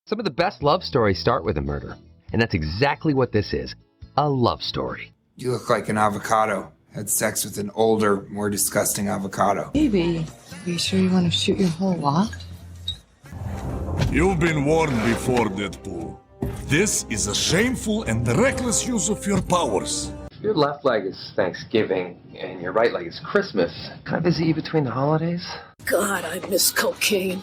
Some of the best love stories start with a murder, and that's exactly what this is, a love story. You look like an avocado. Had sex with an older, more disgusting avocado. Baby, are you sure you want to shoot your whole lot? You've been warned before, Deadpool. This is a shameful and reckless use of your powers. Your left leg is Thanksgiving, and your right leg is Christmas. Kind of busy between the holidays? God, I miss cocaine.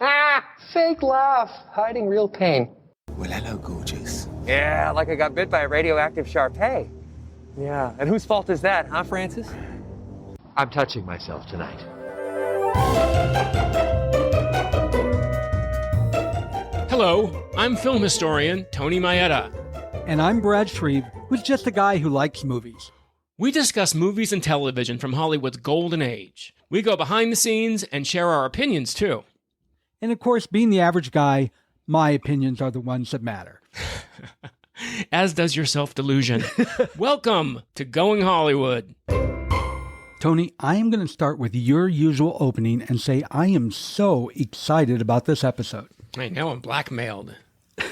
Ah! Fake laugh, hiding real pain. Well, hello, gorgeous. Yeah, like I got bit by a radioactive Shar-Pei. Yeah, and whose fault is that, huh, Francis? I'm touching myself tonight. Hello, I'm film historian Tony Maeda. And I'm Brad Shreve, who's just a guy who likes movies. We discuss movies and television from Hollywood's golden age. We go behind the scenes and share our opinions, too. And of course, being the average guy, my opinions are the ones that matter. As does your self-delusion. Welcome to Going Hollywood. Tony, I am going to start with your usual opening and say I am so excited about this episode. I know, I'm blackmailed.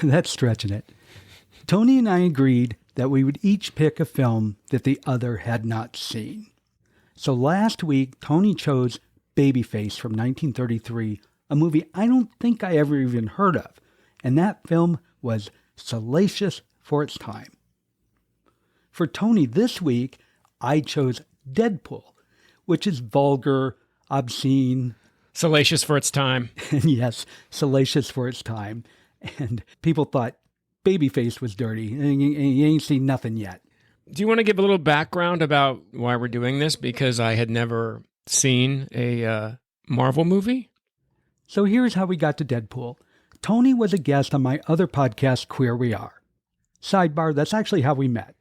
That's stretching it. Tony and I agreed that we would each pick a film that the other had not seen. So last week, Tony chose Babyface from 1933, a movie I don't think I ever even heard of, and that film was salacious for its time. For Tony this week, I chose Deadpool, which is vulgar, obscene. Salacious for its time. And yes, salacious for its time. And people thought Babyface was dirty, and you ain't seen nothing yet. Do you want to give a little background about why we're doing this? Because I had never seen a Marvel movie. So here's how we got to Deadpool. Tony was a guest on my other podcast, Queer We Are. Sidebar, that's actually how we met.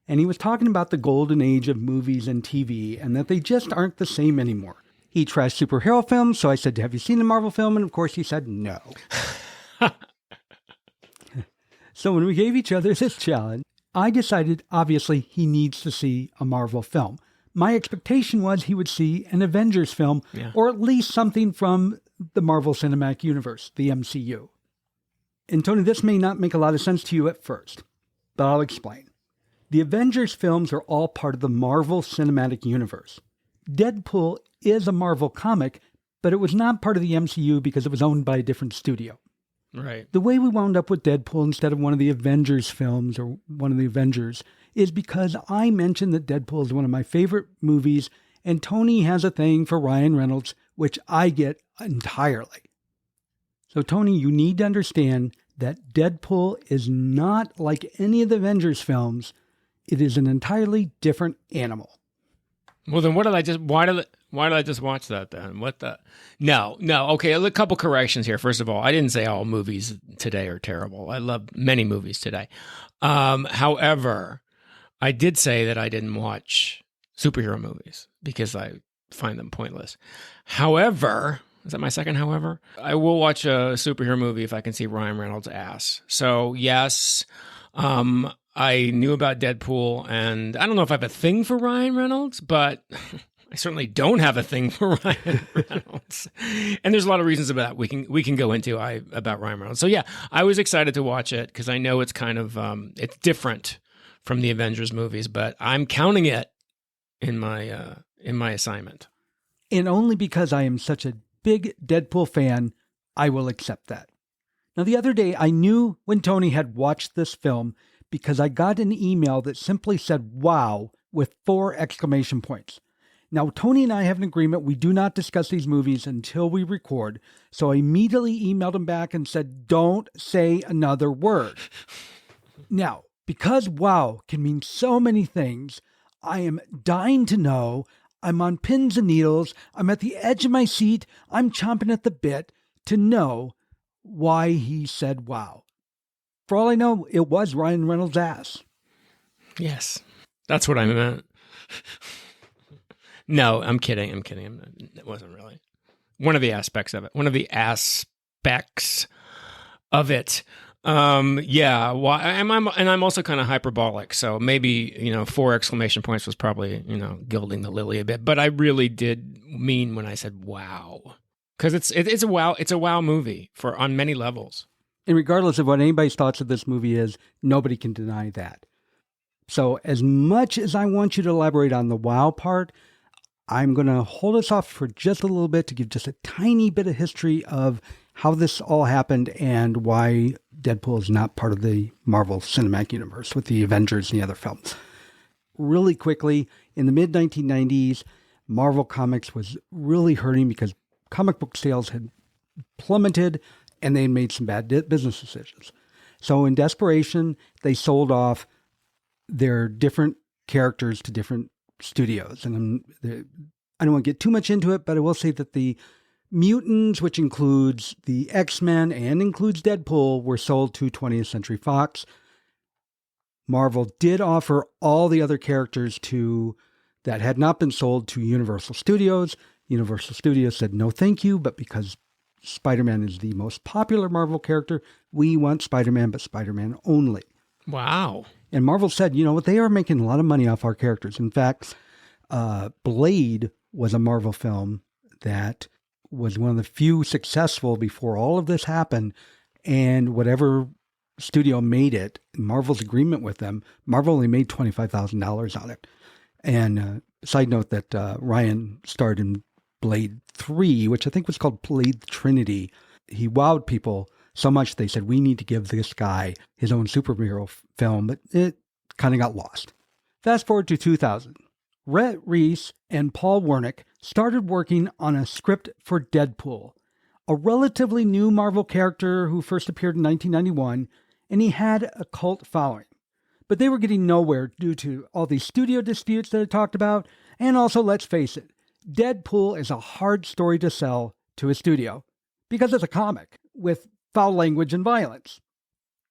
And he was talking about the golden age of movies and TV and that they just aren't the same anymore. He trashed superhero films, so I said, have you seen a Marvel film? And of course he said no. So when we gave each other this challenge, I decided, obviously, he needs to see a Marvel film. My expectation was he would see an Avengers film, or at least something from the Marvel Cinematic Universe, the MCU. And Tony, this may not make a lot of sense to you at first, but I'll explain. The Avengers films are all part of the Marvel Cinematic Universe. Deadpool is a Marvel comic, but it was not part of the MCU because it was owned by a different studio. Right. The way we wound up with Deadpool instead of one of the Avengers films or one of the Avengers is because I mentioned that Deadpool is one of my favorite movies, and Tony has a thing for Ryan Reynolds, which I get entirely. So Tony, you need to understand that Deadpool is not like any of the Avengers films. It is an entirely different animal. Well, then why did I just watch that then? What the? No. Okay, a couple corrections here. First of all, I didn't say all movies today are terrible. I love many movies today. However, I did say that I didn't watch superhero movies because I find them pointless. However, is that my second however? I will watch a superhero movie if I can see Ryan Reynolds' ass. So yes, I knew about Deadpool, and I don't know if I have a thing for Ryan Reynolds, but I certainly don't have a thing for Ryan Reynolds. And there's a lot of reasons about that we can go into about Ryan Reynolds. So yeah, I was excited to watch it because I know it's kind of it's different from the Avengers movies, but I'm counting it in my assignment. And only because I am such a big Deadpool fan, I will accept that. Now, the other day, I knew when Tony had watched this film because I got an email that simply said, wow, with 4 exclamation points. Now, Tony and I have an agreement. We do not discuss these movies until we record. So I immediately emailed him back and said, don't say another word. Now, because wow can mean so many things, I am dying to know. I'm on pins and needles. I'm at the edge of my seat. I'm chomping at the bit to know why he said wow. For all I know, it was Ryan Reynolds' ass. Yes, that's what I meant. No, I'm kidding. It wasn't really. One of the aspects of it. Yeah. Well, I'm also kind of hyperbolic, so maybe 4 exclamation points was probably gilding the lily a bit. But I really did mean when I said wow, because it's a wow movie on many levels. And regardless of what anybody's thoughts of this movie is, nobody can deny that. So as much as I want you to elaborate on the wow part, I'm going to hold us off for just a little bit to give just a tiny bit of history of how this all happened and why Deadpool is not part of the Marvel Cinematic Universe with the Avengers and the other films. Really quickly, in the mid-1990s, Marvel Comics was really hurting because comic book sales had plummeted and they had made some bad business decisions. So in desperation, they sold off their different characters to different studios. And I don't want to get too much into it, but I will say that the Mutants, which includes the X-Men and includes Deadpool, were sold to 20th Century Fox. Marvel did offer all the other characters that had not been sold to Universal Studios. Universal Studios said no thank you, but because Spider-Man is the most popular Marvel character, we want Spider-Man, but Spider-Man only. Wow. And Marvel said, you know what, they are making a lot of money off our characters. In fact, Blade was a Marvel film that was one of the few successful before all of this happened. And whatever studio made it, Marvel's agreement with them, Marvel only made $25,000 on it. And side note that Ryan starred in Blade 3, which I think was called Blade Trinity. He wowed people so much they said, we need to give this guy his own superhero film, but it kind of got lost. Fast forward to 2000. Rhett Reese and Paul Wernick started working on a script for Deadpool, a relatively new Marvel character who first appeared in 1991, and he had a cult following. But they were getting nowhere due to all these studio disputes that I talked about, and also, let's face it, Deadpool is a hard story to sell to a studio, because it's a comic with foul language and violence.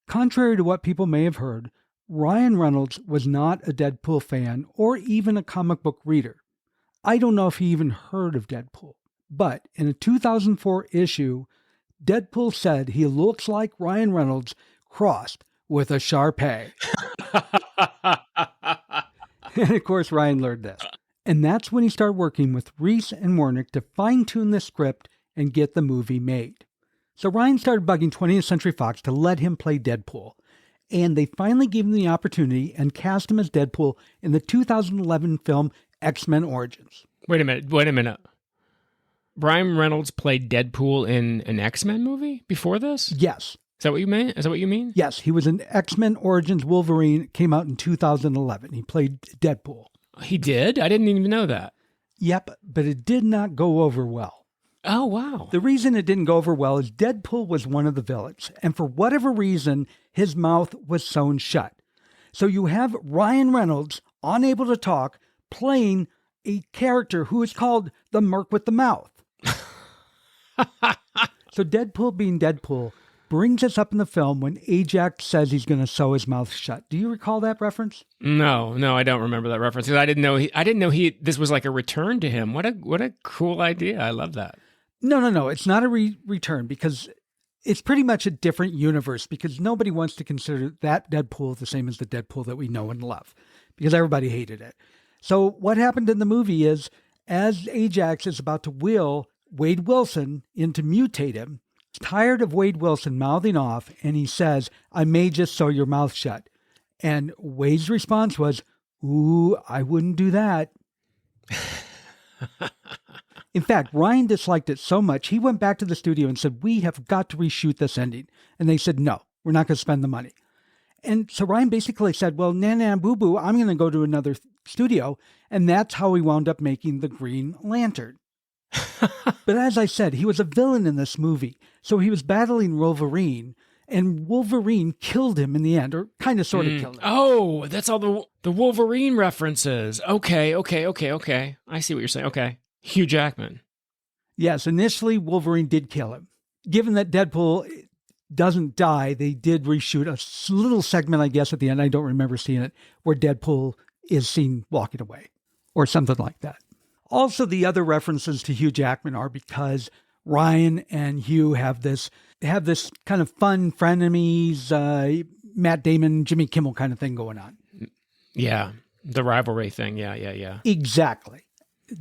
Contrary to what people may have heard, Ryan Reynolds was not a Deadpool fan or even a comic book reader. I don't know if he even heard of Deadpool, but in a 2004 issue, Deadpool said he looks like Ryan Reynolds crossed with a Shar-Pei. And of course, Ryan learned this. And that's when he started working with Reese and Wernick to fine-tune the script and get the movie made. So Ryan started bugging 20th Century Fox to let him play Deadpool. And they finally gave him the opportunity and cast him as Deadpool in the 2011 film X-Men Origins. Wait a minute. Ryan Reynolds played Deadpool in an X-Men movie before this? Yes. Is that what you mean? Yes, he was in X-Men Origins Wolverine. It came out in 2011. He played Deadpool. He did? I didn't even know that. Yep, but it did not go over well. Oh, wow. The reason it didn't go over well is Deadpool was one of the villains, and for whatever reason, his mouth was sewn shut. So you have Ryan Reynolds, unable to talk, playing a character who is called the Merc with the Mouth. So Deadpool being Deadpool brings us up in the film when Ajax says he's going to sew his mouth shut. Do you recall that reference? No, I don't remember that reference. I didn't know this was like a return to him. What a cool idea. I love that. No. It's not a return because it's pretty much a different universe because nobody wants to consider that Deadpool the same as the Deadpool that we know and love because everybody hated it. So what happened in the movie is as Ajax is about to wheel Wade Wilson in to mutate him, he's tired of Wade Wilson mouthing off and he says, I may just sew your mouth shut. And Wade's response was, ooh, I wouldn't do that. In fact, Ryan disliked it so much, he went back to the studio and said, we have got to reshoot this ending. And they said, no, we're not going to spend the money. And so Ryan basically said, well, nah, boo-boo, I'm going to go to another studio. And that's how he wound up making the Green Lantern. But as I said, he was a villain in this movie. So he was battling Wolverine. And Wolverine killed him in the end, or kind of sort of killed him. Oh, that's all the Wolverine references. Okay. I see what you're saying. Okay. Hugh Jackman. Yes, initially Wolverine did kill him. Given that Deadpool doesn't die, they did reshoot a little segment, I guess, at the end. I don't remember seeing it, where Deadpool is seen walking away or something like that. Also, the other references to Hugh Jackman are because Ryan and Hugh have this kind of fun frenemies, Matt Damon, Jimmy Kimmel kind of thing going on. Yeah, the rivalry thing. Yeah. Exactly.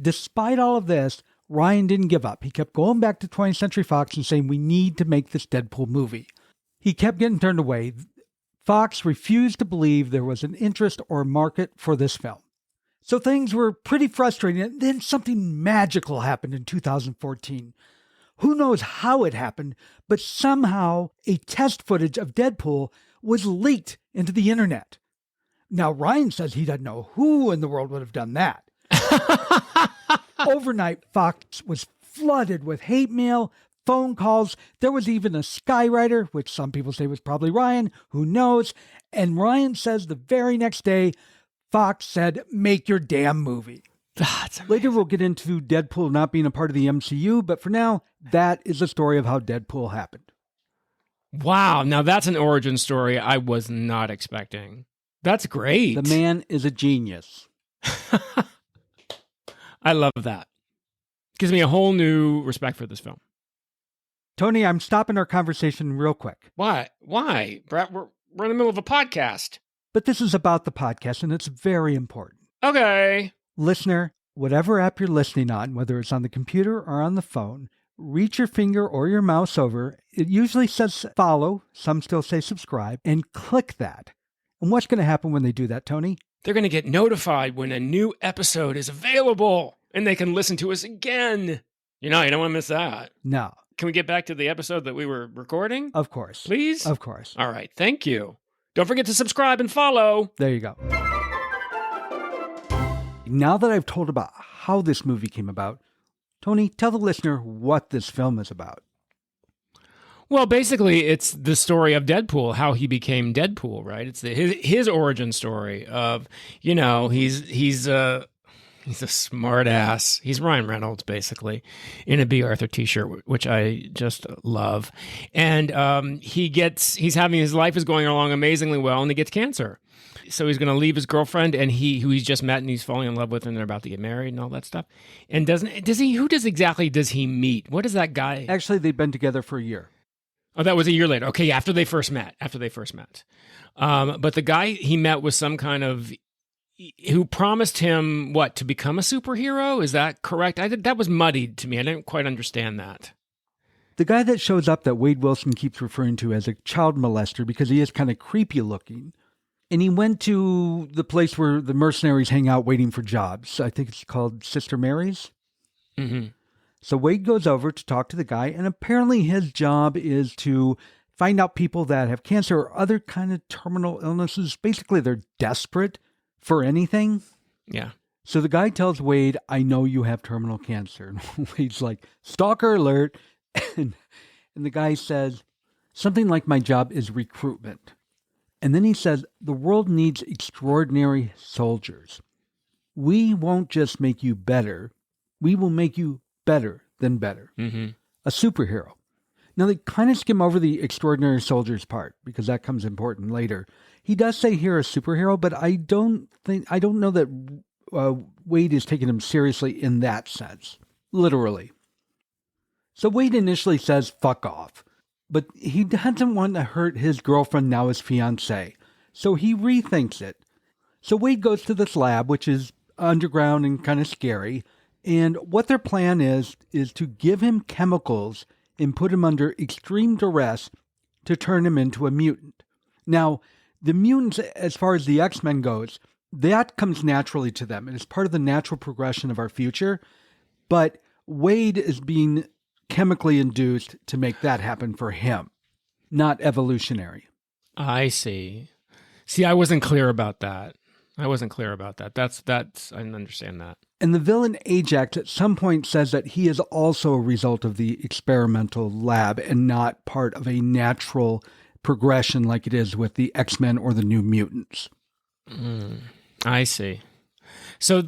Despite all of this, Ryan didn't give up. He kept going back to 20th Century Fox and saying, we need to make this Deadpool movie. He kept getting turned away. Fox refused to believe there was an interest or market for this film. So things were pretty frustrating. And then something magical happened in 2014. Who knows how it happened, but somehow a test footage of Deadpool was leaked into the internet. Now, Ryan says he doesn't know who in the world would have done that. Overnight, Fox was flooded with hate mail, phone calls. There was even a skywriter, which some people say was probably Ryan. Who knows? And Ryan says the very next day, Fox said, make your damn movie. That's amazing. Later, we'll get into Deadpool not being a part of the MCU, but for now, that is the story of how Deadpool happened. Wow. Now that's an origin story I was not expecting. That's great. The man is a genius. I love that. Gives me a whole new respect for this film. Tony, I'm stopping our conversation real quick. Why? Why? Brett, we're in the middle of a podcast. But this is about the podcast, and it's very important. Okay. Listener, whatever app you're listening on, whether it's on the computer or on the phone, reach your finger or your mouse over. It usually says follow. Some still say subscribe. And click that. And what's going to happen when they do that, Tony? They're going to get notified when a new episode is available, and they can listen to us again. You don't want to miss that. No. Can we get back to the episode that we were recording? Of course. Please? Of course. All right. Thank you. Don't forget to subscribe and follow. There you go. Now that I've told about how this movie came about, Tony, tell the listener what this film is about. Well, basically, it's the story of Deadpool, how he became Deadpool, right? It's his origin story of, he's a smart ass. He's Ryan Reynolds, basically, in a B. Arthur t-shirt, which I just love. And he's having his life is going along amazingly well, and he gets cancer. So he's going to leave his girlfriend and who he's just met and he's falling in love with, and they're about to get married and all that stuff. And who does he meet? What is that guy? Actually, they've been together for a year. Oh, that was a year later. Okay, after they first met. But the guy he met was some kind of, who promised him, to become a superhero? Is that correct? That was muddied to me. I didn't quite understand that. The guy that shows up that Wade Wilson keeps referring to as a child molester because he is kind of creepy looking. And he went to the place where the mercenaries hang out waiting for jobs. I think it's called Sister Mary's. Mm-hmm. So Wade goes over to talk to the guy, and apparently his job is to find out people that have cancer or other kind of terminal illnesses. Basically, they're desperate for anything. Yeah. So the guy tells Wade, I know you have terminal cancer. And Wade's like, stalker alert. And the guy says, something like my job is recruitment. And then he says, the world needs extraordinary soldiers. We won't just make you better. We will make you better than better. Mm-hmm. A superhero. Now, they kind of skim over the extraordinary soldiers part because that comes important later. He does say here a superhero, but I don't know that Wade is taking him seriously in that sense. Literally. So Wade initially says, fuck off. But he doesn't want to hurt his girlfriend, now his fiancée. So he rethinks it. So Wade goes to this lab, which is underground and kind of scary. And what their plan is to give him chemicals and put him under extreme duress to turn him into a mutant. Now, the mutants, as far as the X-Men goes, that comes naturally to them. It is part of the natural progression of our future. But Wade is being chemically induced to make that happen for him, not evolutionary. I see. See, I wasn't clear about that. That's I didn't understand that. And the villain Ajax at some point says that he is also a result of the experimental lab and not part of a natural progression like it is with the X-Men or the New Mutants. I see. So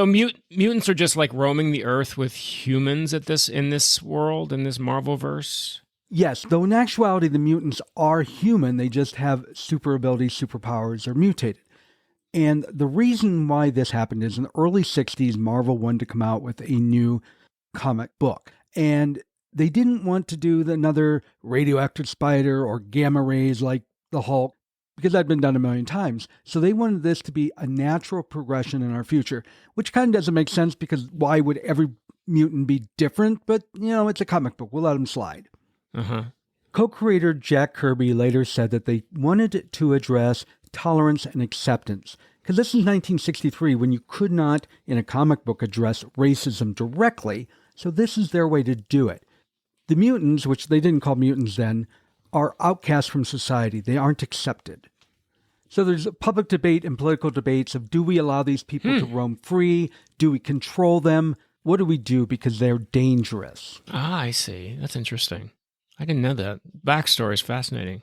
mutants are just like roaming the earth with humans in this world, in this Marvel verse? Yes, though in actuality the mutants are human, they just have super abilities, superpowers, or mutated. And the reason why this happened is in the early 60s, Marvel wanted to come out with a new comic book. And they didn't want to do another radioactive spider or gamma rays like the Hulk, because that'd been done a million times. So they wanted this to be a natural progression in our future, which kind of doesn't make sense because why would every mutant be different, but, it's a comic book. We'll let them slide. Uh-huh. Co-creator Jack Kirby later said that they wanted to address tolerance and acceptance. Because this is 1963 when you could not, in a comic book, address racism directly. So this is their way to do it. The mutants, which they didn't call mutants then, are outcast from society. They aren't accepted. So there's a public debate and political debates of, do we allow these people to roam free? Do we control them? What do we do because they're dangerous? Ah, I see. That's interesting. I didn't know that. Backstory is fascinating.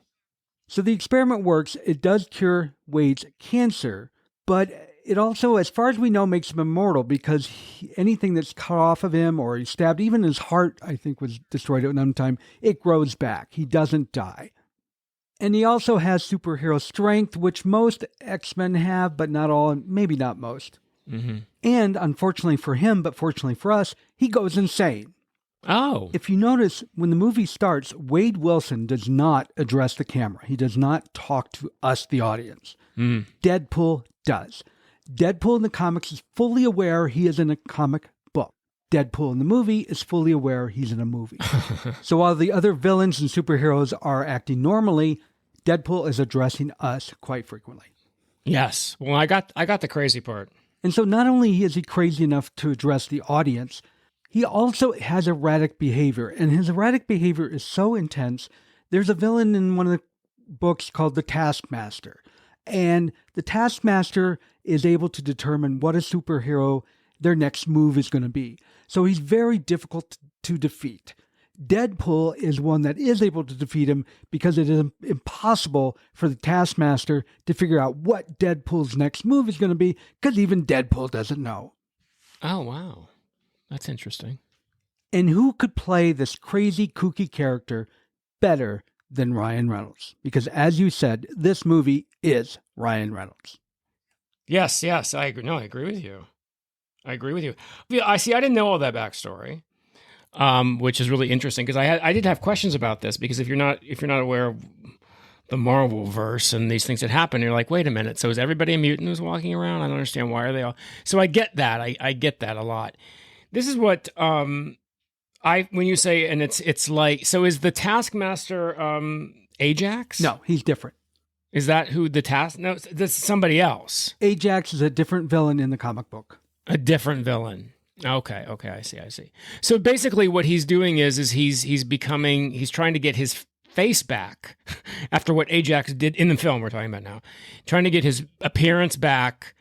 So the experiment works. It does cure Wade's cancer, but it also, as far as we know, makes him immortal because anything that's cut off of him or he's stabbed, even his heart, I think, was destroyed at one time, it grows back. He doesn't die. And he also has superhero strength, which most X-Men have, but not all, and maybe not most. Mm-hmm. And unfortunately for him, but fortunately for us, he goes insane. Oh. If you notice, when the movie starts, Wade Wilson does not address the camera. He does not talk to us, the audience. Deadpool does. Deadpool in the comics is fully aware he is in a comic book. Deadpool in the movie is fully aware he's in a movie. So while the other villains and superheroes are acting normally, Deadpool is addressing us quite frequently. Yes. Well, I got the crazy part. And so not only is he crazy enough to address the audience, he also has erratic behavior. And his erratic behavior is so intense. There's a villain in one of the books called the Taskmaster. And the Taskmaster is able to determine what a superhero, their next move is going to be. So he's very difficult to defeat. Deadpool is one that is able to defeat him because it is impossible for the Taskmaster to figure out what Deadpool's next move is going to be because even Deadpool doesn't know. Oh, wow. That's interesting. And who could play this crazy, kooky character better than Ryan Reynolds? Because as you said, this movie is Ryan Reynolds. Yes, I agree. No, I agree with you. I didn't know all that backstory, which is really interesting because I did have questions about this because if you're not aware of the Marvel verse and these things that happen, you're like, wait a minute. So is everybody a mutant who's walking around? I don't understand. Why are they all? So I get that. I get that a lot. This is what when you say, and it's like, so is the Taskmaster Ajax? No, he's different. Is that who the task? No, that's somebody else. Ajax is a different villain in the comic book. A different villain. Okay, I see. So basically what he's doing is he's trying to get his face back after what Ajax did in the film we're talking about now. Trying to get his appearance back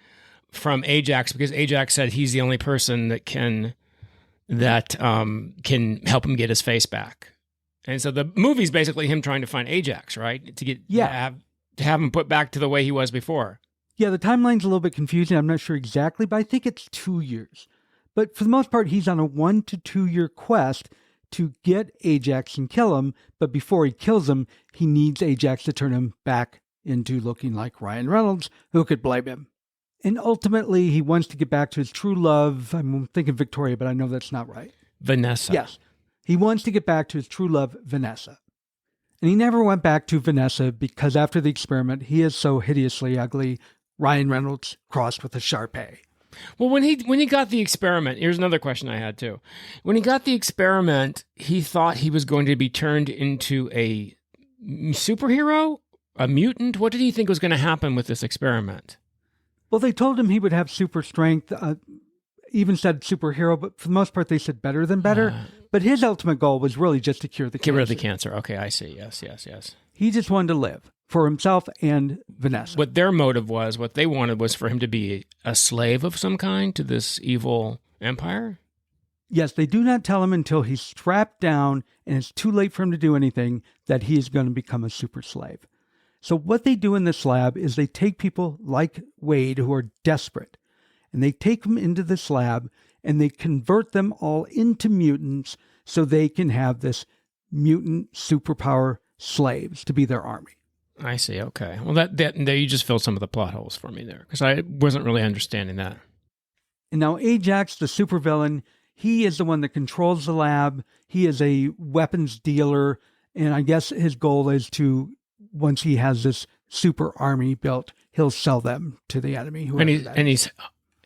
from Ajax because Ajax said he's the only person that can help him get his face back. And so the movie's basically him trying to find Ajax, right? To have him put back to the way he was before. Yeah, the timeline's a little bit confusing. I'm not sure exactly, but I think it's 2 years. But for the most part, he's on a 1 to 2 year quest to get Ajax and kill him. But before he kills him, he needs Ajax to turn him back into looking like Ryan Reynolds. Who could blame him? And ultimately, he wants to get back to his true love. I'm thinking Victoria, but I know that's not right. Vanessa. Yes. He wants to get back to his true love, Vanessa. And he never went back to Vanessa because after the experiment, he is so hideously ugly. Ryan Reynolds crossed with a Shar-Pei. Well, when he got the experiment, here's another question I had too. When he got the experiment, he thought he was going to be turned into a superhero, a mutant. What did he think was going to happen with this experiment? Well, they told him he would have super strength, even said superhero, but for the most part, they said better than better. But his ultimate goal was really just to cure the cancer. Get rid of the cancer. Okay, I see. Yes. He just wanted to live for himself and Vanessa. What their motive was, what they wanted was for him to be a slave of some kind to this evil empire? Yes, they do not tell him until he's strapped down and it's too late for him to do anything that he is going to become a super slave. So what they do in this lab is they take people like Wade who are desperate, and they take them into this lab and they convert them all into mutants so they can have this mutant superpower slaves to be their army. I see. Okay. Well, that you just filled some of the plot holes for me there because I wasn't really understanding that. And now Ajax, the supervillain, he is the one that controls the lab. He is a weapons dealer, and I guess his goal is to, once he has this super army built, he'll sell them to the enemy. And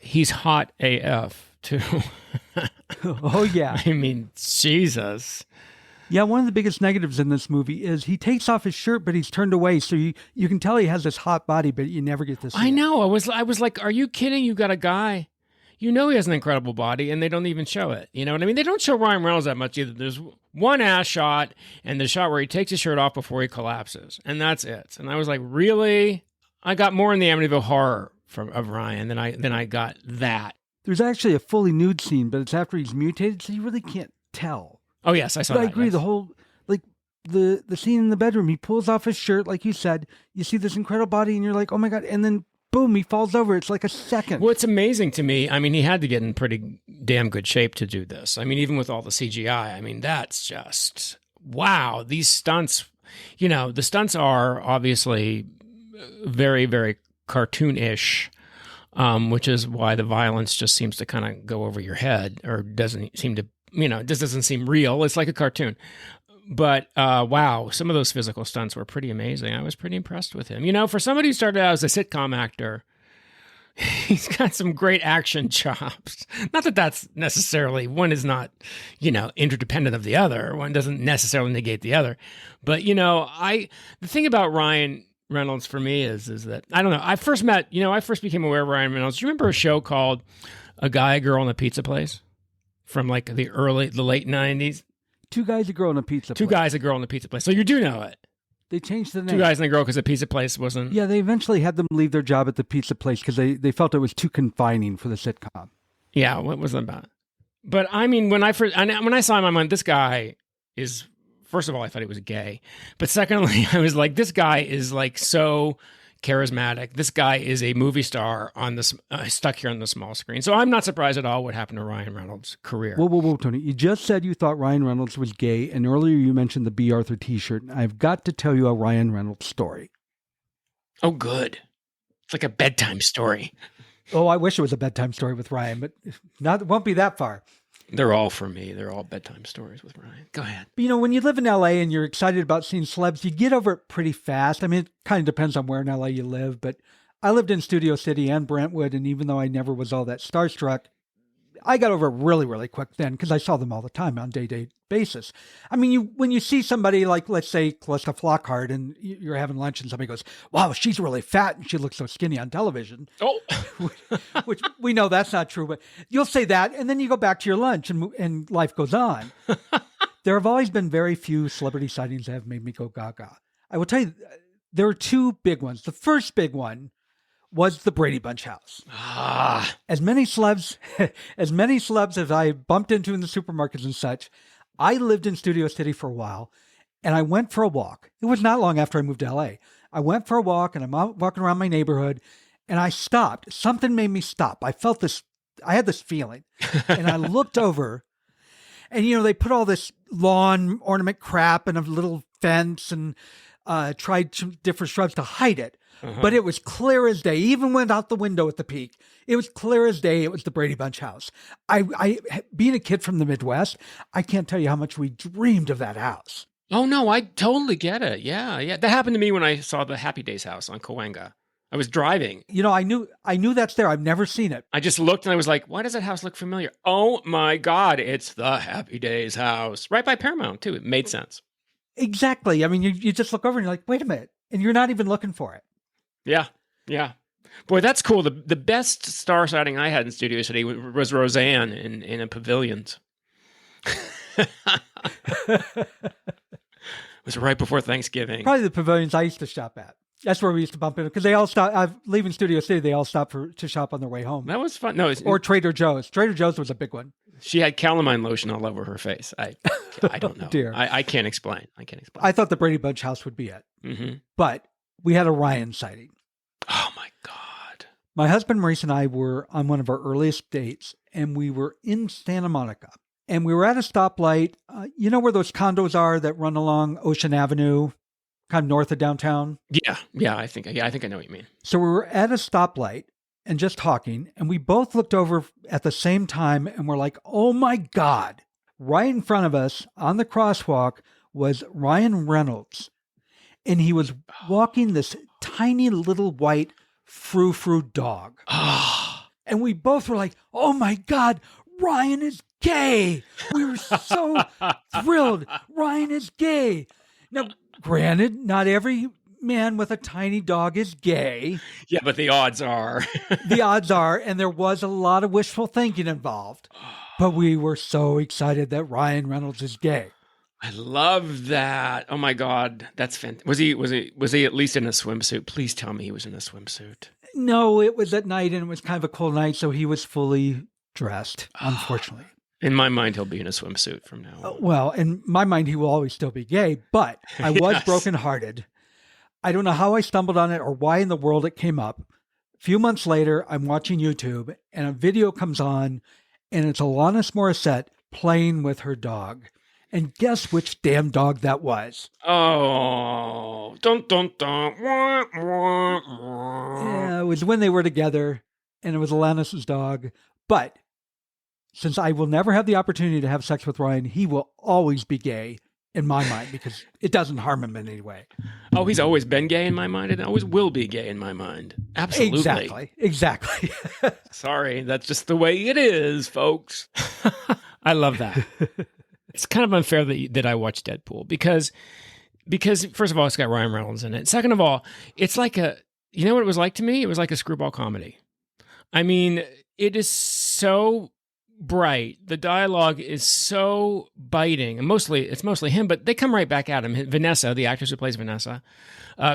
he's hot AF too. Oh, yeah. I mean, Jesus. Yeah, one of the biggest negatives in this movie is he takes off his shirt, but he's turned away. So you can tell he has this hot body, but you never get to see I it. know. I was like, are you kidding? You got a guy. You know he has an incredible body, and they don't even show it. You know what I mean? They don't show Ryan Reynolds that much either. There's one ass shot, and the shot where he takes his shirt off before he collapses, and that's it. And I was like, really? I got more in the Amityville Horror of Ryan than I got that. There's actually a fully nude scene, but it's after he's mutated, so you really can't tell. Oh, yes, I saw But that. I agree. Yes. The whole, like, the scene in the bedroom, he pulls off his shirt, like you said. You see this incredible body, and you're like, oh my God. And then, boom, he falls over. It's like a second. What's amazing to me, I mean, he had to get in pretty damn good shape to do this. I mean, even with all the CGI, I mean, that's just, wow. These stunts, you know, the stunts are obviously very, very cartoonish, which is why the violence just seems to kind of go over your head or doesn't seem to, you know, it just doesn't seem real. It's like a cartoon. But wow, some of those physical stunts were pretty amazing. I was pretty impressed with him. You know, for somebody who started out as a sitcom actor, he's got some great action chops. Not that that's necessarily, one is not, you know, interdependent of the other. One doesn't necessarily negate the other. But, you know, the thing about Ryan Reynolds for me is that, I don't know, I first became aware of Ryan Reynolds. Do you remember a show called A Guy, a Girl, and a Pizza Place? From like the late 90s? Two guys, a girl, and a pizza Two place. guys, a girl, and a pizza place. So you do know it. They changed the name. Two guys and a girl because the pizza place wasn't. Yeah, they eventually had them leave their job at the pizza place because they felt it was too confining for the sitcom. Yeah, what was it about? But I mean, when I saw him, I'm like, this guy is. First of all, I thought he was gay. But secondly, I was like, this guy is like so charismatic. This guy is a movie star on this stuck here on the small screen. So I'm not surprised at all what happened to Ryan Reynolds' career. Whoa, Tony. You just said you thought Ryan Reynolds was gay, and earlier you mentioned the B. Arthur t-shirt. I've got to tell you a Ryan Reynolds story. Oh, good. It's like a bedtime story. Oh, I wish it was a bedtime story with Ryan, but it won't be that far. They're all for me. They're all bedtime stories with Ryan. Go ahead. But, you know, when you live in LA and you're excited about seeing celebs, you get over it pretty fast. I mean, it kind of depends on where in LA you live, but I lived in Studio City and Brentwood, and even though I never was all that starstruck, I got over it really, really quick then because I saw them all the time on day-to-day basis. I mean, when you see somebody like, let's say, Calista Flockhart, and you're having lunch and somebody goes, wow, she's really fat and she looks so skinny on television. Oh. Which we know that's not true, but you'll say that, and then you go back to your lunch and life goes on. There have always been very few celebrity sightings that have made me go gaga. I will tell you, there are two big ones. The first big one was the Brady Bunch house. As many celebs as I bumped into in the supermarkets and such, I lived in Studio City for a while, and I went for a walk. It was not long after I moved to LA. I went for a walk, and I'm out walking around my neighborhood, and I stopped. Something made me stop. I had this feeling, and I looked over, and, you know, they put all this lawn ornament crap and a little fence and tried some different shrubs to hide it. But it was clear as day. Even went out the window at the peak. It was clear as day. It was the Brady Bunch house. I being a kid from the Midwest, I can't tell you how much we dreamed of that house. Oh, no, I totally get it. Yeah. That happened to me when I saw the Happy Days house on Cahuenga. I was driving. You know, I knew that's there. I've never seen it. I just looked and I was like, why does that house look familiar? Oh, my God, it's the Happy Days house. Right by Paramount, too. It made sense. Exactly. I mean, you just look over and you're like, wait a minute. And you're not even looking for it. Yeah. Boy, that's cool. The best star sighting I had in Studio City was Roseanne in a pavilion. It was right before Thanksgiving. Probably the pavilions I used to shop at. That's where we used to bump into because they all stop. Leaving Studio City, they all stop to shop on their way home. That was fun. No, or Trader Joe's. Trader Joe's was a big one. She had calamine lotion all over her face. I don't know. Dear. I can't explain. I thought the Brady Bunch house would be it. Mm-hmm. But we had a Ryan sighting. Oh, my God. My husband, Maurice, and I were on one of our earliest dates, and we were in Santa Monica. And we were at a stoplight. You know where those condos are that run along Ocean Avenue, kind of north of downtown? Yeah, I think I know what you mean. So we were at a stoplight and just talking, and we both looked over at the same time, and we're like, oh, my God. Right in front of us on the crosswalk was Ryan Reynolds. And he was walking this tiny little white frou-frou dog. And we both were like, oh my God, Ryan is gay. We were so thrilled. Ryan is gay. Now, granted, not every man with a tiny dog is gay. Yeah, but the odds are. The odds are, and there was a lot of wishful thinking involved. But we were so excited that Ryan Reynolds is gay. I love that. Oh my God, that's fantastic. Was he at least in a swimsuit? Please tell me he was in a swimsuit. No, it was at night and it was kind of a cold night, so he was fully dressed, unfortunately. In my mind, he'll be in a swimsuit from now on. Well, in my mind, he will always still be gay, but I was Yes. brokenhearted. I don't know how I stumbled on it or why in the world it came up. A few months later, I'm watching YouTube and a video comes on and it's Alanis Morissette playing with her dog. And guess which damn dog that was? Oh, dun dun dun. Wah, wah, wah. Yeah, it was when they were together and it was Alanis's dog. But since I will never have the opportunity to have sex with Ryan, he will always be gay in my mind because it doesn't harm him in any way. Oh, he's always been gay in my mind and always will be gay in my mind. Absolutely. Exactly. Sorry, that's just the way it is, folks. I love that. It's kind of unfair that I watched Deadpool because first of all, it's got Ryan Reynolds in it. Second of all, it's like you know what it was like to me? It was like a screwball comedy. I mean, it is so bright. The dialogue is so biting, and it's mostly him, but they come right back at him. Vanessa, the actress who plays Vanessa,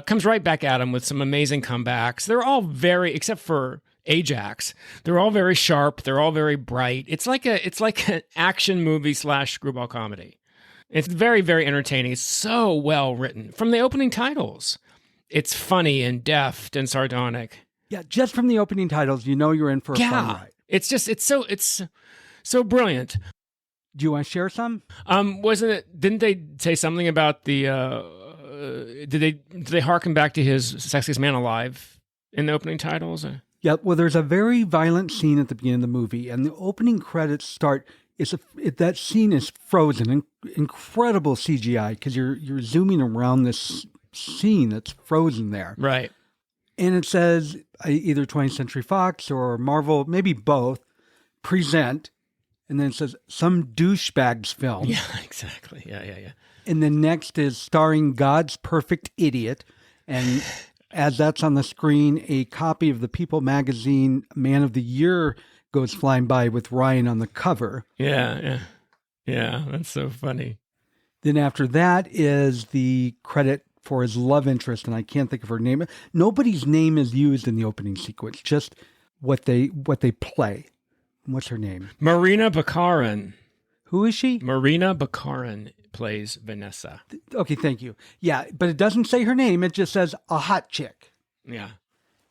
comes right back at him with some amazing comebacks. They're all except for Ajax, they're all very sharp. They're all very bright. It's like an action movie / screwball comedy. It's very, very entertaining. It's so well written from the opening titles. It's funny and deft and sardonic. Yeah, just from the opening titles, you know you're in for a fun ride. It's so brilliant. Do you want to share some? Didn't they say something about the did they harken back to his Sexiest Man Alive in the opening titles? Yeah, well, there's a very violent scene at the beginning of the movie, and the opening credits start. That scene is frozen, incredible CGI because you're zooming around this scene that's frozen there, Right. and it says either 20th Century Fox or Marvel, maybe both, present, and then it says some douchebags film. Yeah, exactly. Yeah. And then next is starring God's Perfect Idiot. And as that's on the screen, a copy of the People magazine Man of the Year goes flying by with Ryan on the cover. Yeah. That's so funny. Then after that is the credit for his love interest, and I can't think of her name. Nobody's name is used in the opening sequence, just what they play. What's her name? Marina Baccarin. Who is she? Marina Baccarin plays Vanessa. Okay, thank you. Yeah, but it doesn't say her name. It just says a hot chick. Yeah.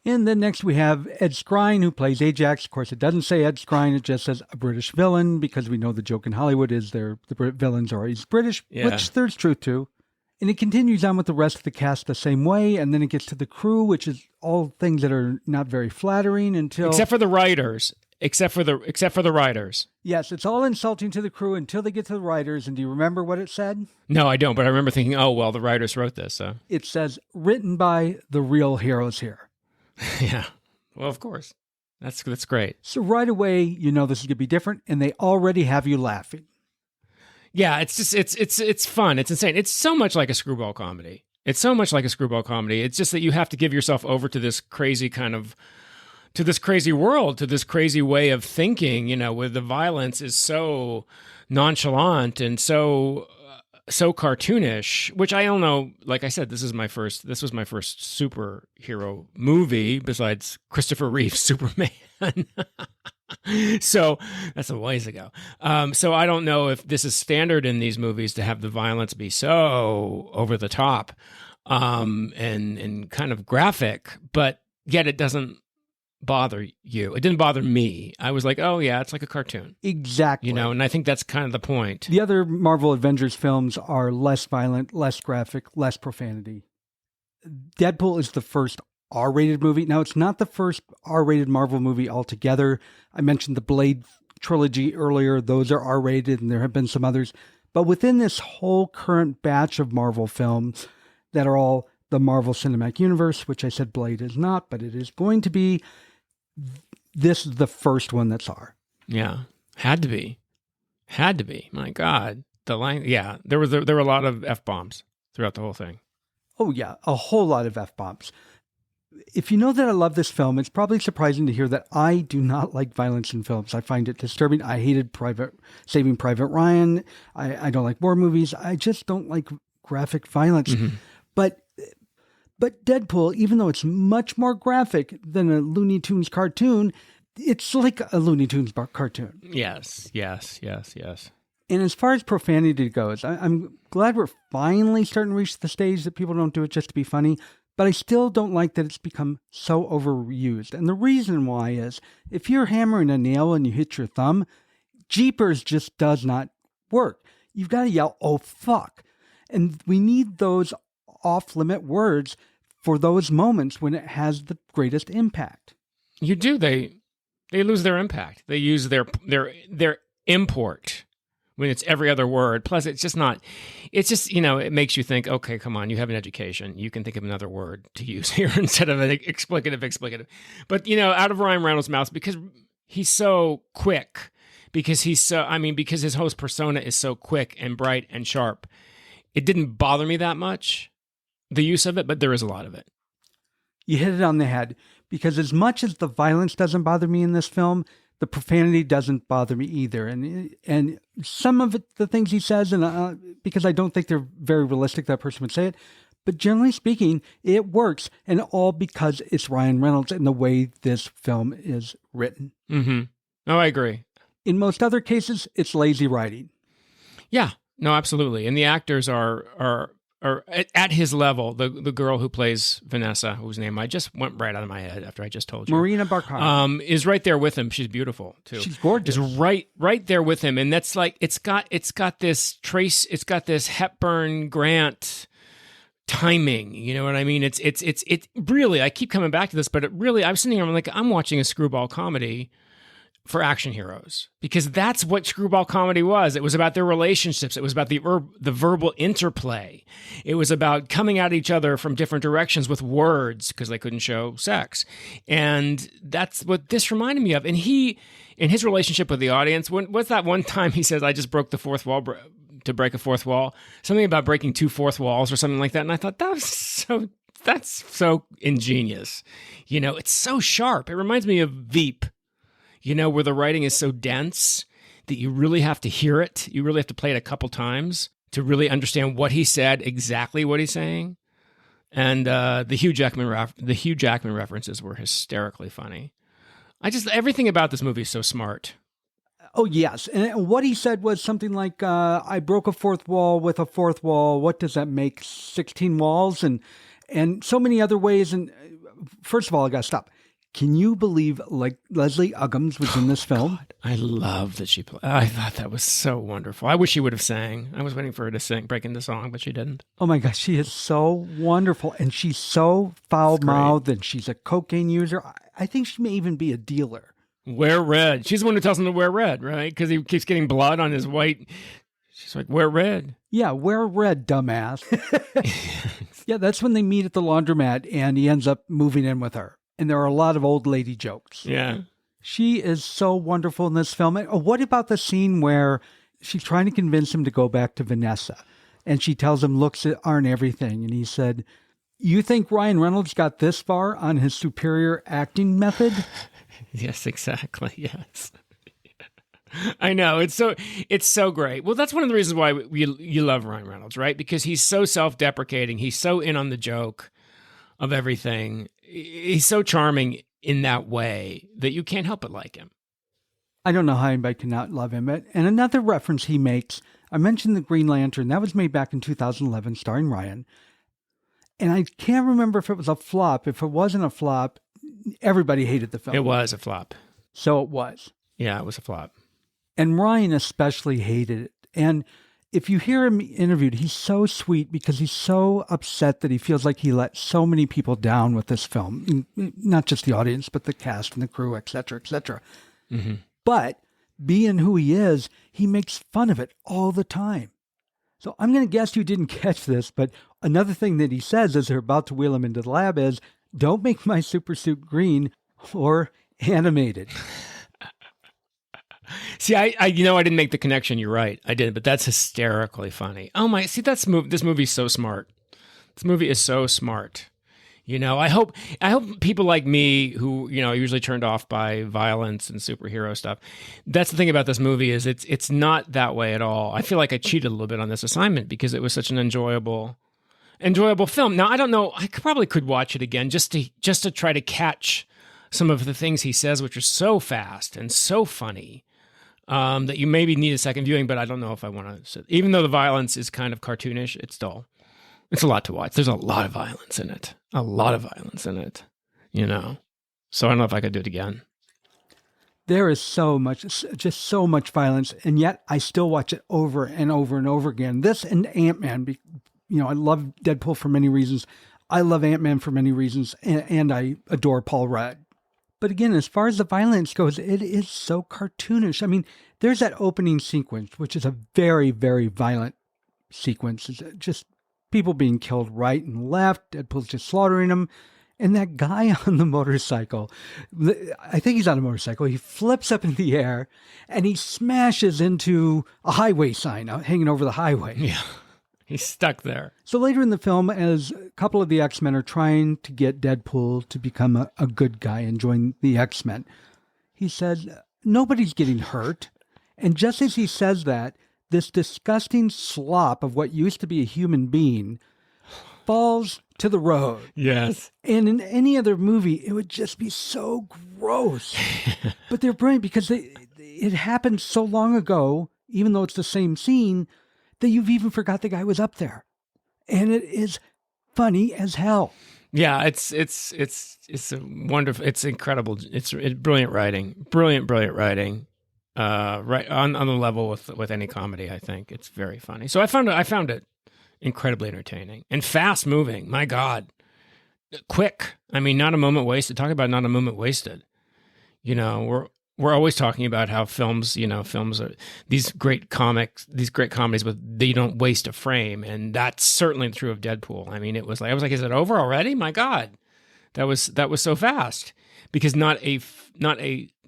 And then next we have Ed Skrein, who plays Ajax. Of course, it doesn't say Ed Skrein. It just says a British villain, because we know the joke in Hollywood is the villains are always British, Yeah. which there's truth to. And it continues on with the rest of the cast the same way. And then it gets to the crew, which is all things that are not very flattering until... Except for the writers. Except for the writers. Yes, it's all insulting to the crew until they get to the writers. And do you remember what it said? No, I don't. But I remember thinking, oh, well, the writers wrote this. So It says, written by the real heroes here. yeah. Well, of course. That's great. So right away, you know this is going to be different. And they already have you laughing. Yeah, it's just it's fun. It's insane. It's so much like a screwball comedy. It's so much like a screwball comedy. It's just that you have to give yourself over to this crazy to this crazy world, to this crazy way of thinking, you know, where the violence is so nonchalant and so cartoonish, which I don't know. Like I said, this was my first superhero movie besides Christopher Reeve's Superman. So that's a ways ago. So I don't know if this is standard in these movies to have the violence be so over the top and kind of graphic, but yet it doesn't bother you. It didn't bother me. I was like, oh yeah, it's like a cartoon. Exactly. You know, and I think that's kind of the point. The other Marvel Avengers films are less violent, less graphic, less profanity. Deadpool is the first R-rated movie. Now, it's not the first R-rated Marvel movie altogether. I mentioned the Blade trilogy earlier. Those are R-rated, and there have been some others. But within this whole current batch of Marvel films that are all the Marvel Cinematic Universe, which I said Blade is not, but it is going to be, this is the first one that's R. Yeah. Had to be. My God. The line, yeah. There were a lot of F-bombs throughout the whole thing. Oh, yeah. A whole lot of F-bombs. If you know that I love this film, it's probably surprising to hear that I do not like violence in films. I find it disturbing. I hated Saving Private Ryan. I don't like war movies. I just don't like graphic violence. Mm-hmm. But Deadpool, even though it's much more graphic than a Looney Tunes cartoon, it's like a Looney Tunes cartoon. Yes. And as far as profanity goes, I'm glad we're finally starting to reach the stage that people don't do it just to be funny. But I still don't like that it's become so overused. And the reason why is if you're hammering a nail and you hit your thumb, Jeepers just does not work. You've got to yell, oh, fuck. And we need those off-limit words for those moments when it has the greatest impact. You do. They lose their impact. They use their import when it's every other word. Plus, it's just, it makes you think, okay, come on, you have an education. You can think of another word to use here instead of an explicative. But, out of Ryan Reynolds' mouth, because he's so quick, because his host persona is so quick and bright and sharp, it didn't bother me that much, the use of it, but there is a lot of it. You hit it on the head, because as much as the violence doesn't bother me in this film, the profanity doesn't bother me either. And some of it, the things he says, and because I don't think they're very realistic, that person would say it, but generally speaking, it works, and all because it's Ryan Reynolds and the way this film is written. Mm-hmm. Oh, I agree. In most other cases, it's lazy writing. Yeah, no, absolutely. And the actors are at his level. The girl who plays Vanessa, whose name I just went right out of my head after I just told you, Marina Barkar, is right there with him. She's beautiful too. She's gorgeous. Is right there with him, and that's like it's got this Hepburn Grant timing. You know what I mean? It's really. I keep coming back to this, but it really, I'm sitting here, I'm watching a screwball comedy for action heroes, because that's what screwball comedy was. It was about their relationships. It was about the verbal interplay. It was about coming at each other from different directions with words because they couldn't show sex. And that's what this reminded me of. And he, in his relationship with the audience, what's that one time he says, I just broke the fourth wall to break a fourth wall? Something about breaking two fourth walls or something like that. And I thought, that's so ingenious. It's so sharp. It reminds me of Veep. Where the writing is so dense that you really have to hear it. You really have to play it a couple times to really understand what he said, exactly what he's saying. And the Hugh Jackman references were hysterically funny. Everything about this movie is so smart. Oh, yes. And what he said was something like, I broke a fourth wall with a fourth wall. What does that make? 16 walls? And so many other ways. And first of all, I got to stop. Can you believe Leslie Uggams was in this film? God, I love that she played. I thought that was so wonderful. I wish she would have sang. I was waiting for her to break into song, but she didn't. Oh my gosh, she is so wonderful. And she's so foul-mouthed, and she's a cocaine user. I think she may even be a dealer. Wear red. She's the one who tells him to wear red, right? Because he keeps getting blood on his white. She's like, wear red. Yeah, wear red, dumbass. Yeah, that's when they meet at the laundromat, and he ends up moving in with her. And there are a lot of old lady jokes. Yeah. She is so wonderful in this film. What about the scene where she's trying to convince him to go back to Vanessa? And she tells him looks aren't everything. And he said, you think Ryan Reynolds got this far on his superior acting method? Yes, exactly. Yes. I know. It's so great. Well, that's one of the reasons why you love Ryan Reynolds, right? Because he's so self-deprecating. He's so in on the joke of everything. He's so charming in that way that you can't help but like him. I don't know how anybody cannot love him. And another reference he makes, I mentioned the Green Lantern. That was made back in 2011, starring Ryan. And I can't remember if it was a flop. If it wasn't a flop, everybody hated the film. It was a flop. So it was. Yeah, it was a flop. And Ryan especially hated it. And if you hear him interviewed, he's so sweet because he's so upset that he feels like he let so many people down with this film. Not just the audience, but the cast and the crew, et cetera, et cetera. Mm-hmm. But being who he is, he makes fun of it all the time. So I'm going to guess you didn't catch this, but another thing that he says as they're about to wheel him into the lab is, don't make my super suit green or animated. See, I didn't make the connection. You're right. I didn't, but that's hysterically funny. Oh my, see, this movie's so smart. This movie is so smart. I hope people like me who, are usually turned off by violence and superhero stuff. That's the thing about this movie is it's not that way at all. I feel like I cheated a little bit on this assignment because it was such an enjoyable film. Now, I don't know, I probably could watch it again just to try to catch some of the things he says, which are so fast and so funny. That you maybe need a second viewing, but I don't know if I want to. Even though the violence is kind of cartoonish, it's a lot to watch. There's a lot of violence in it. So I don't know if I could do it again. There is just so much violence, and yet I still watch it over and over and over again. This and Ant-Man, I love Deadpool for many reasons. I love Ant-Man for many reasons, and I adore Paul Rudd. But again, as far as the violence goes, it is so cartoonish. I mean, there's that opening sequence, which is a very, very violent sequence. It's just people being killed right and left. Deadpool's just slaughtering them. And that guy on the motorcycle, I think he's on a motorcycle. He flips up in the air and he smashes into a highway sign hanging over the highway. Yeah. He's stuck there. So later in the film, as a couple of the X-Men are trying to get Deadpool to become a good guy and join the X-Men, he says, nobody's getting hurt. And just as he says that, this disgusting slop of what used to be a human being falls to the road. Yes. And in any other movie, it would just be so gross. But they're brilliant because it happened so long ago, even though it's the same scene, that you've even forgot the guy was up there. And it is funny as hell. Yeah, it's a wonderful, it's incredible. It's brilliant writing. Brilliant writing. Right on the level with any comedy, I think. It's very funny. So I found it incredibly entertaining and fast moving. My God. Quick. I mean, not a moment wasted. Talk about not a moment wasted. We're always talking about how films are these great comedies, but they don't waste a frame, and that's certainly true of Deadpool. I mean, I was like, is it over already? My God, that was so fast because not a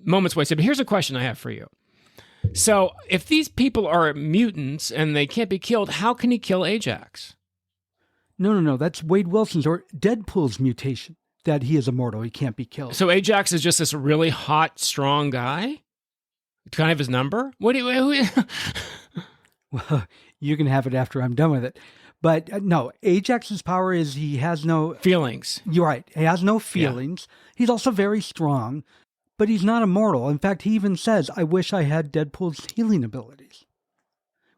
moment's wasted. But here's a question I have for you. So, if these people are mutants and they can't be killed, how can he kill Ajax? No, that's Wade Wilson's or Deadpool's mutation. That he is immortal. He can't be killed. So Ajax is just this really hot, strong guy? Can I have his number? Well, you can have it after I'm done with it. But no, Ajax's power is he has no... feelings. You're right. He has no feelings. Yeah. He's also very strong, but he's not immortal. In fact, he even says, I wish I had Deadpool's healing abilities.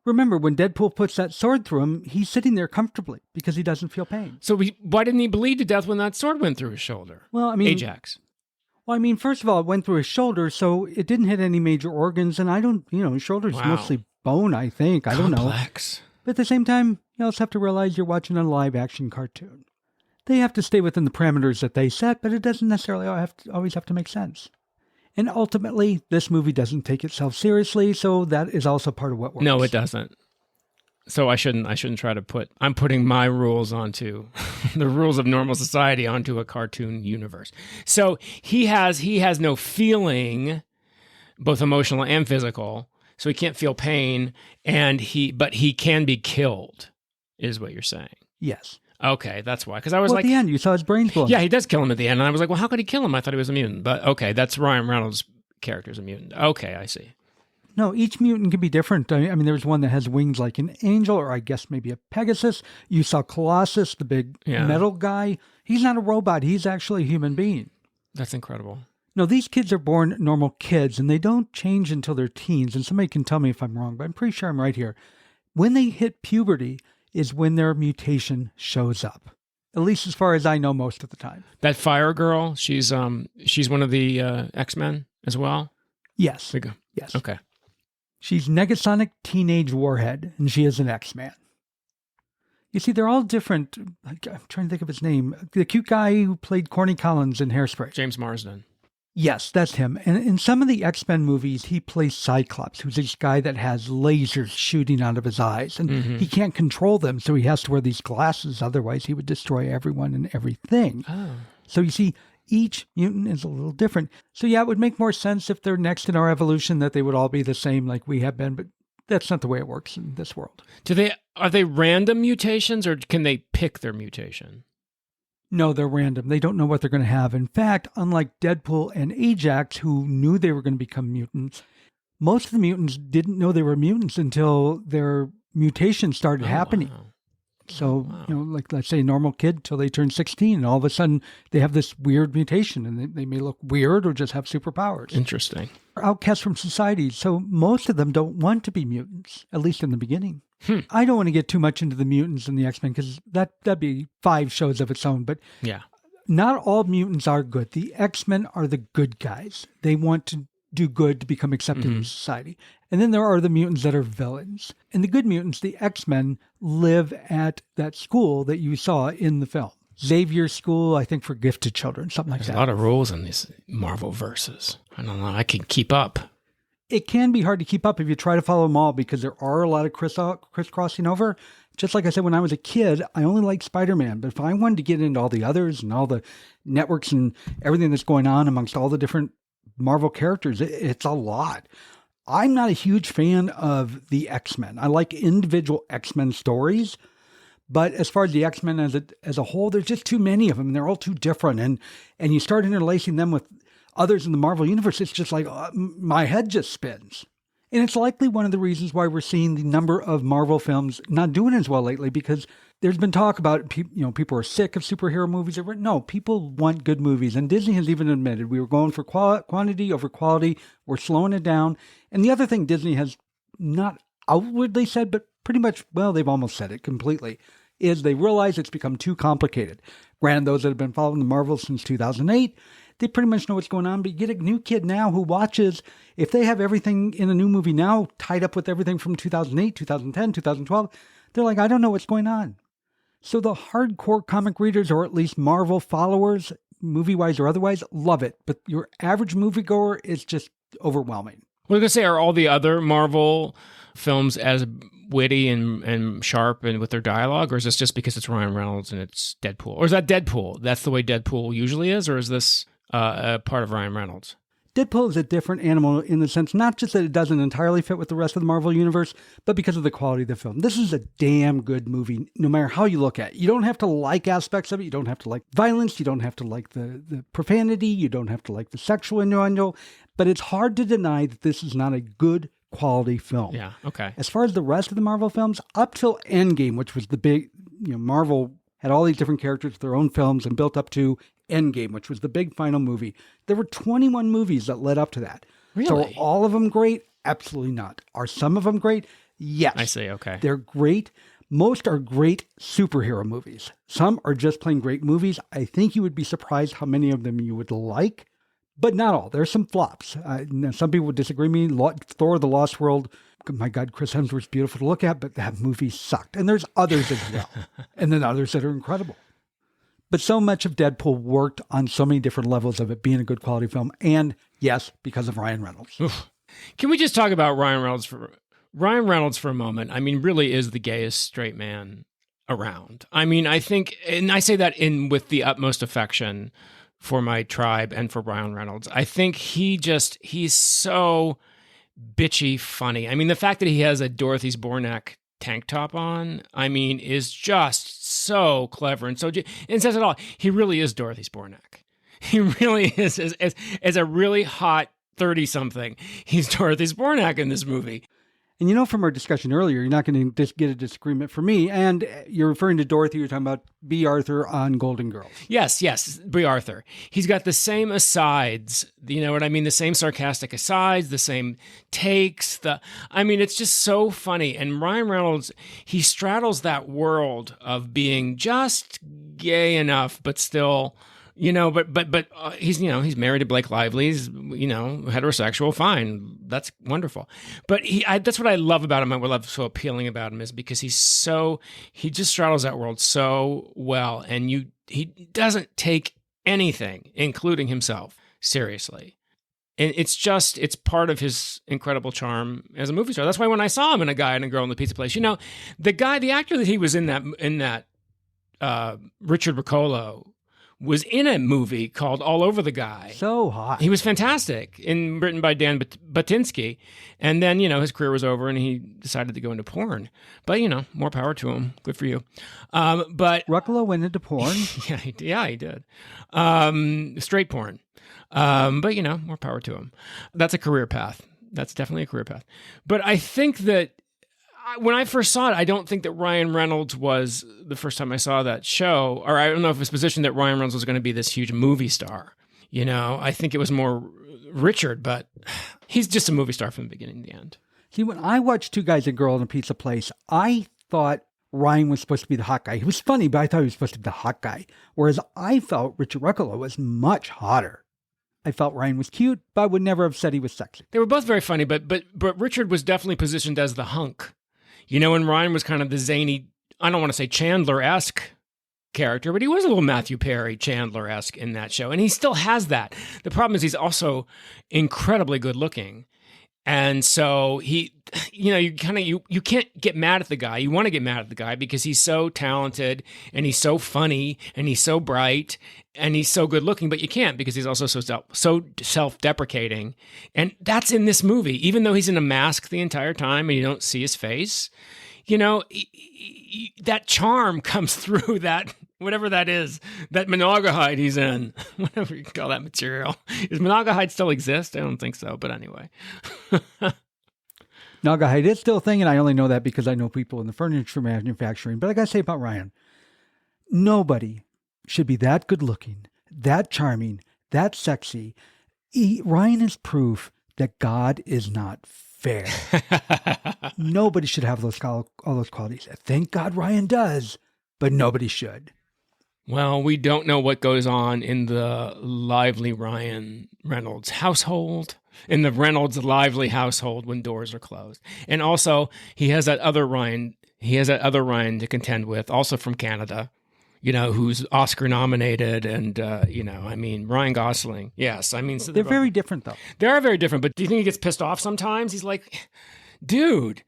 Remember, when Deadpool puts that sword through him, he's sitting there comfortably because he doesn't feel pain. So why didn't he bleed to death when that sword went through his shoulder? Well, I mean... Ajax. Well, I mean, first of all, it went through his shoulder, so it didn't hit any major organs, and I don't, his shoulder's mostly bone, I think. I don't know. Complex. But at the same time, you also have to realize you're watching a live-action cartoon. They have to stay within the parameters that they set, but it doesn't necessarily always have to make sense. And ultimately, this movie doesn't take itself seriously, so that is also part of what works. No, it doesn't. So I shouldn't try to I'm putting my rules onto the rules of normal society onto a cartoon universe. So he has no feeling, both emotional and physical, so he can't feel pain, but he can be killed, is what you're saying. Yes. Okay, that's why. Because I was at the end, you saw his brains blown. Yeah, he does kill him at the end. And I was like, well, how could he kill him? I thought he was a mutant. But okay, that's Ryan Reynolds' character's a mutant. Okay, I see. No, each mutant can be different. I mean, there's one that has wings like an angel, or I guess maybe a Pegasus. You saw Colossus, the big metal guy. He's not a robot. He's actually a human being. That's incredible. No, these kids are born normal kids, and they don't change until they're teens. And somebody can tell me if I'm wrong, but I'm pretty sure I'm right here. When they hit puberty is when their mutation shows up. At least as far as I know most of the time. That Fire Girl, she's one of the X-Men as well? Yes. Yes. Okay. She's Negasonic Teenage Warhead, and she is an X-Man. You see, they're all different. I'm trying to think of his name. The cute guy who played Corny Collins in Hairspray. James Marsden. Yes, that's him. And in some of the X-Men movies, he plays Cyclops, who's this guy that has lasers shooting out of his eyes. And he can't control them, so he has to wear these glasses. Otherwise, he would destroy everyone and everything. Oh. So you see, each mutant is a little different. So yeah, it would make more sense if they're next in our evolution that they would all be the same like we have been, but that's not the way it works in this world. Are they random mutations, or can they pick their mutation? No, they're random. They don't know what they're going to have. In fact, unlike Deadpool and Ajax, who knew they were going to become mutants, most of the mutants didn't know they were mutants until their mutations started happening. Wow. So, like let's say a normal kid till they turn 16, and all of a sudden they have this weird mutation, and they may look weird or just have superpowers. Interesting. They're outcasts from society, so most of them don't want to be mutants, at least in the beginning. I don't want to get too much into the mutants and the X-Men because that'd be 5 shows of its own, but Yeah. not all mutants are good. The X-Men are the good guys. They want to do good to become accepted in society. And then there are the mutants that are villains. And the good mutants, the X-Men, live at that school that you saw in the film. Xavier's school, I think, for gifted children, something like There's that. a lot of rules in these Marvel verses. I don't know. I can keep up. It can be hard to keep up if you try to follow them all because there are a lot of crisscrossing over. Just like I said, when I was a kid, I only liked Spider-Man. But if I wanted to get into all the others and all the networks and everything that's going on amongst all the different Marvel characters, it's a lot. I'm not a huge fan of the X-Men. I like individual X-Men stories. But as far as the X-Men as a whole, there's just too many of them. And they're all too different. And you start interlacing them with others in the Marvel Universe, it's just like my head just spins. And it's likely one of the reasons why we're seeing the number of Marvel films not doing as well lately, because there's been talk about, people are sick of superhero movies. No, people want good movies. And Disney has even admitted we were going for quantity over quality. We're slowing it down. And the other thing Disney has not outwardly said, but pretty much, well, they've almost said it completely, is they realize it's become too complicated. Granted, those that have been following the Marvel since 2008, they pretty much know what's going on, but you get a new kid now who watches, if they have everything in a new movie now tied up with everything from 2008, 2010, 2012, they're like, I don't know what's going on. So the hardcore comic readers, or at least Marvel followers, movie-wise or otherwise, love it. But your average moviegoer is just overwhelming. What I was going to say, are all the other Marvel films as witty and sharp and with their dialogue, or is this just because it's Ryan Reynolds and it's Deadpool? Or is that Deadpool? That's the way Deadpool usually is, or is this a part of Ryan Reynolds? Deadpool is a different animal in the sense, not just that it doesn't entirely fit with the rest of the Marvel Universe, but because of the quality of the film. This is a damn good movie, no matter how you look at it. You don't have to like aspects of it. You don't have to like violence. You don't have to like the profanity. You don't have to like the sexual innuendo. But it's hard to deny that this is not a good quality film. Yeah, okay. As far as the rest of the Marvel films, up till Endgame, which was the big, Marvel had all these different characters with their own films and built up to Endgame, which was the big final movie. There were 21 movies that led up to that. Really? So are all of them great? Absolutely not. Are some of them great? Yes. I see, okay. They're great. Most are great superhero movies. Some are just plain great movies. I think you would be surprised how many of them you would like, but not all. There's some flops. Some people would disagree with me. Thor: The Lost World, my God, Chris Hemsworth's beautiful to look at, but that movie sucked. And there's others as well. And then others that are incredible. But so much of Deadpool worked on so many different levels of it being a good quality film. And yes, because of Ryan Reynolds. Oof. Can we just talk about Ryan Reynolds for a moment? I mean, really is the gayest straight man around. I mean, I think, and I say that with the utmost affection for my tribe and for Ryan Reynolds. I think he's so bitchy funny. I mean, the fact that he has a Dorothy's Bornak tank top on, I mean, is just so clever and and says it all. He really is Dorothy Spornak. He really is as a really hot 30-something. He's Dorothy Spornak in this movie. And from our discussion earlier, you're not going to get a disagreement from me. And you're referring to Dorothy. You're talking about B. Arthur on Golden Girls. Yes, B. Arthur. He's got the same asides. You know what I mean? The same sarcastic asides, the same takes. It's just so funny. And Ryan Reynolds, he straddles that world of being just gay enough, but still. But he's married to Blake Lively. He's heterosexual. Fine, that's wonderful. But that's what I love about him. What I love so appealing about him is because he just straddles that world so well, and he doesn't take anything, including himself, seriously. And it's part of his incredible charm as a movie star. That's why when I saw him in A Guy and a Girl in the Pizza Place, the actor that he was in that Richard Riccolo was in a movie called All Over the Guy. So hot. He was fantastic, written by Dan Batinsky. And then, his career was over and he decided to go into porn. But, more power to him. Good for you. But Ruccolo went into porn. yeah, he did. Straight porn. But, more power to him. That's a career path. That's definitely a career path. But I think that when I first saw it, I don't think that Ryan Reynolds was, the first time I saw that show, or I don't know if it was positioned that Ryan Reynolds was going to be this huge movie star. I think it was more Richard, but he's just a movie star from the beginning to the end. See, when I watched Two Guys, a Girl, and a Pizza Place, I thought Ryan was supposed to be the hot guy. He was funny, but I thought he was supposed to be the hot guy. Whereas I felt Richard Ruccolo was much hotter. I felt Ryan was cute, but I would never have said he was sexy. They were both very funny, but Richard was definitely positioned as the hunk. And Ryan was kind of the zany, I don't want to say Chandler-esque character, but he was a little Matthew Perry Chandler-esque in that show. And he still has that. The problem is he's also incredibly good looking. And so you can't get mad at the guy. You want to get mad at the guy because he's so talented and he's so funny and he's so bright and he's so good looking, but you can't because he's also so self-deprecating. And that's in this movie, even though he's in a mask the entire time and you don't see his face, that charm comes through that, whatever that is, that monogahide he's in, whatever you call that material. Does monogahide still exist? I don't think so, but anyway. Naugahyde is still a thing, and I only know that because I know people in the furniture manufacturing. But I got to say about Ryan, nobody should be that good looking, that charming, that sexy. Ryan is proof that God is not fair. Nobody should have all those qualities. Thank God Ryan does, but nobody should. Well, we don't know what goes on in the lively Ryan Reynolds household, in the Reynolds lively household when doors are closed. And also, he has that other Ryan to contend with, also from Canada, who's Oscar nominated. And, Ryan Gosling. Yes. So they're very different, though. They are very different. But do you think he gets pissed off sometimes? He's like, dude,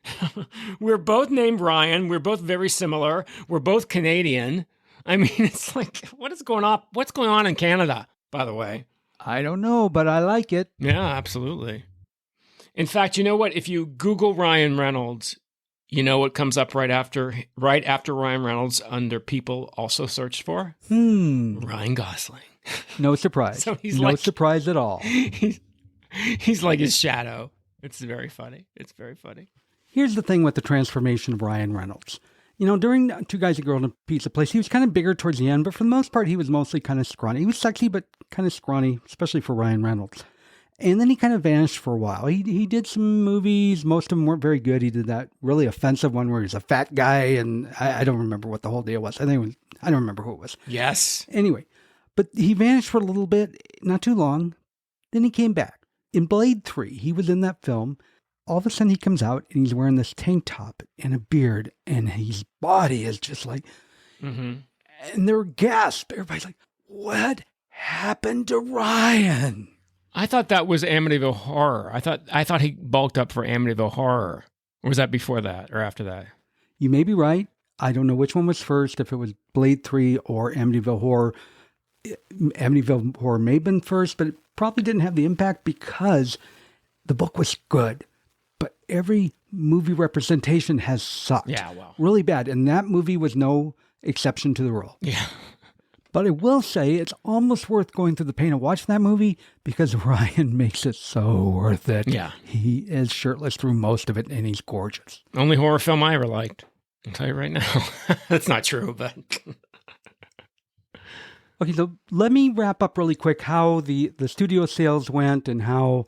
we're both named Ryan. We're both very similar. We're both Canadian. It's like, what's going on in Canada, by the way? I don't know, but I like it. Yeah, absolutely. In fact, you know what? If you Google Ryan Reynolds, you know what comes up right after Ryan Reynolds under people also searched for? Ryan Gosling. No surprise. So he's no surprise at all. He's like his shadow. It's very funny. Here's the thing with the transformation of Ryan Reynolds. During Two Guys, a Girl, and a Pizza Place, he was kind of bigger towards the end, but for the most part, he was mostly kind of scrawny. He was sexy, but kind of scrawny, especially for Ryan Reynolds. And then he kind of vanished for a while. He did some movies. Most of them weren't very good. He did that really offensive one where he's a fat guy, and I don't remember what the whole deal was. I don't remember who it was. Yes. Anyway, but he vanished for a little bit, not too long. Then he came back. In Blade 3, he was in that film. All of a sudden he comes out and he's wearing this tank top and a beard and his body is just like, and there were gasps. Everybody's like, what happened to Ryan? I thought that was Amityville Horror. I thought he bulked up for Amityville Horror. Or was that before that or after that? You may be right. I don't know which one was first, if it was Blade 3 or Amityville Horror. Amityville Horror may have been first, but it probably didn't have the impact because the book was good. But every movie representation has sucked. Yeah, well. Really bad. And that movie was no exception to the rule. Yeah. But I will say it's almost worth going through the pain of watching that movie because Ryan makes it so worth it. Yeah. He is shirtless through most of it and he's gorgeous. Only horror film I ever liked. I'll tell you right now. That's not true, but... Okay, so let me wrap up really quick how the studio sales went and how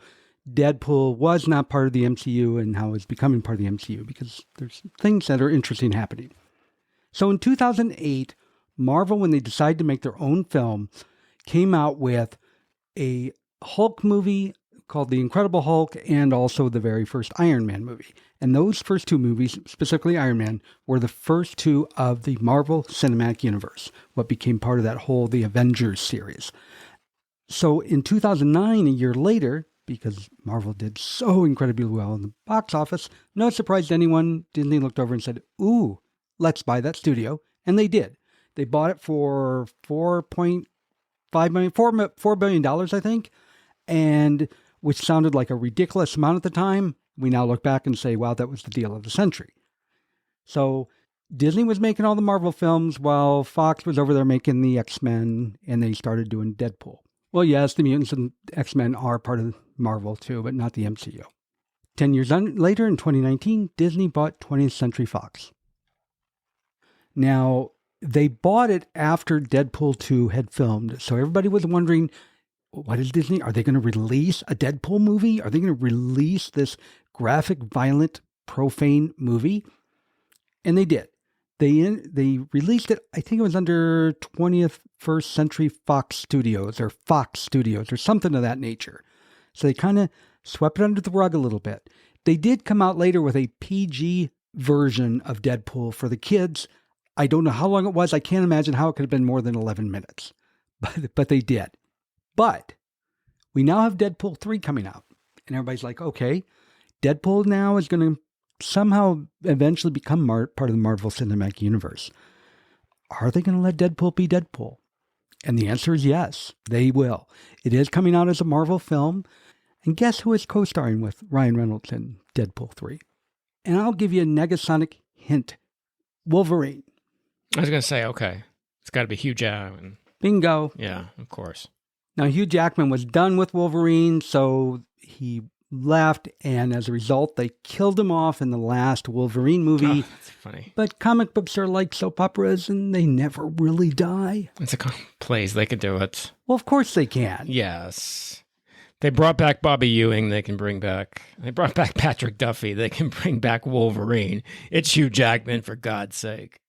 Deadpool was not part of the MCU and how it's becoming part of the MCU because there's things that are interesting happening. So in 2008, Marvel, when they decided to make their own film, came out with a Hulk movie called The Incredible Hulk and also the very first Iron Man movie. And those first two movies, specifically Iron Man, were the first two of the Marvel Cinematic Universe, what became part of that whole The Avengers series. So in 2009, a year later, because Marvel did so incredibly well in the box office, no surprise to anyone, Disney looked over and said, ooh, let's buy that studio. And they did. They bought it for $4.5 $4 billion, I think, and which sounded like a ridiculous amount at the time. We now look back and say, wow, that was the deal of the century. So Disney was making all the Marvel films while Fox was over there making the X-Men, and they started doing Deadpool. Well, yes, the mutants and X-Men are part of Marvel too, but not the MCU. 10 years later, in 2019, Disney bought 20th Century Fox. Now, they bought it after Deadpool 2 had filmed, so everybody was wondering, what is Disney? Are they going to release a Deadpool movie? Are they going to release this graphic, violent, profane movie? And they did. They released it, I think it was under 21st Century Fox Studios or something of that nature. So they kind of swept it under the rug a little bit. They did come out later with a PG version of Deadpool for the kids. I don't know how long it was. I can't imagine how it could have been more than 11 minutes. But they did. But we now have Deadpool 3 coming out. And everybody's like, okay, Deadpool now is going to somehow eventually become part of the Marvel Cinematic Universe. Are they going to let Deadpool be Deadpool? And the answer is yes, they will. It is coming out as a Marvel film. And guess who is co-starring with Ryan Reynolds in Deadpool 3? And I'll give you a Negasonic hint. Wolverine. I was going to say, okay, it's got to be Hugh Jackman. Bingo. Yeah, of course. Now, Hugh Jackman was done with Wolverine, so he left, and as a result, they killed him off in the last Wolverine movie. Oh, that's funny. But comic books are like soap operas, and they never really die. It's a plays. They could do it. Well, of course they can. Yes. They brought back Bobby Ewing. They brought back Patrick Duffy. They can bring back Wolverine. It's Hugh Jackman, for God's sake.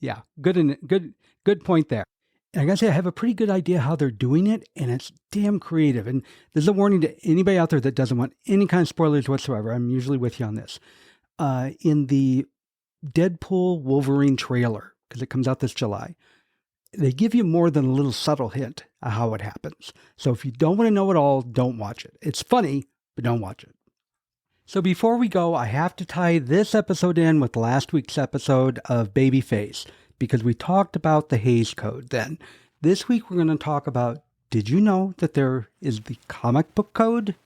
Yeah, good point there. And I gotta say, I have a pretty good idea how they're doing it, and it's damn creative. And this is a warning to anybody out there that doesn't want any kind of spoilers whatsoever. I'm usually with you on this. In the Deadpool Wolverine trailer, because it comes out this July, they give you more than a little subtle hint of how it happens. So if you don't want to know it all, don't watch it. It's funny, but don't watch it. So before we go, I have to tie this episode in with last week's episode of Babyface, because we talked about the Hays Code then. This week we're going to talk about, did you know that there is the comic book code?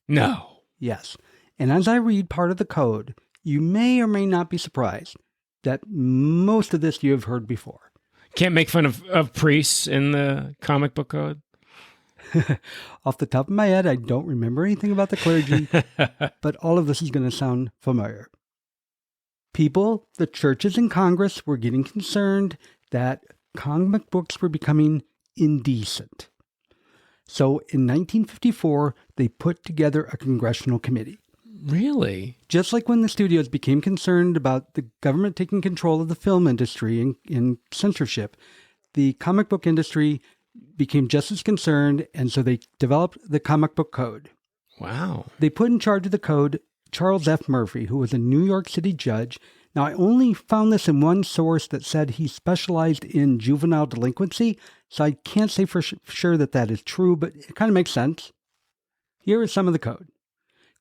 No. Yes. And as I read part of the code, you may or may not be surprised that most of this you have heard before. Can't make fun of priests in the comic book code? Off the top of my head, I don't remember anything about the clergy, but all of this is going to sound familiar. People, the churches and Congress were getting concerned that comic books were becoming indecent. So in 1954, they put together a congressional committee. Really? Just like when the studios became concerned about the government taking control of the film industry and censorship, the comic book industry became just as concerned, and so they developed the comic book code. Wow. They put in charge of the code Charles F. Murphy, who was a New York City judge. Now, I only found this in one source that said he specialized in juvenile delinquency, so I can't say for sure that that is true, but it kind of makes sense. Here is some of the code.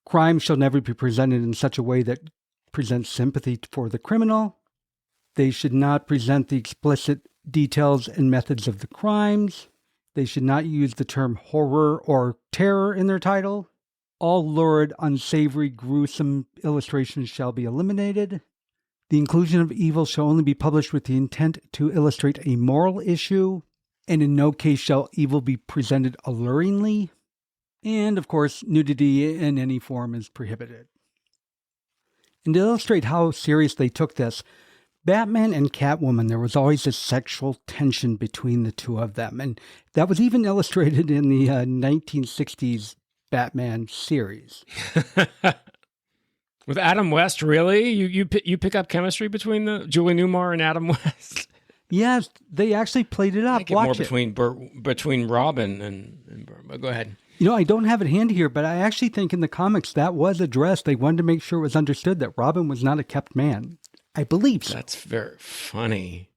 Crime shall never be presented in such a way that presents sympathy for the criminal. They should not present the explicit details and methods of the crimes. They should not use the term horror or terror in their title. All lurid, unsavory, gruesome illustrations shall be eliminated. The inclusion of evil shall only be published with the intent to illustrate a moral issue, and in no case shall evil be presented alluringly. And, of course, nudity in any form is prohibited. And to illustrate how serious they took this, Batman and Catwoman, there was always this sexual tension between the two of them. And that was even illustrated in the 1960s Batman series. With Adam West, really? You pick up chemistry between the Julie Newmar and Adam West? Yes, they actually played it up. I get Watch more between Robin and but go ahead. You know, I don't have it handy here, but I actually think in the comics that was addressed. They wanted to make sure it was understood that Robin was not a kept man. I believe so. That's very funny.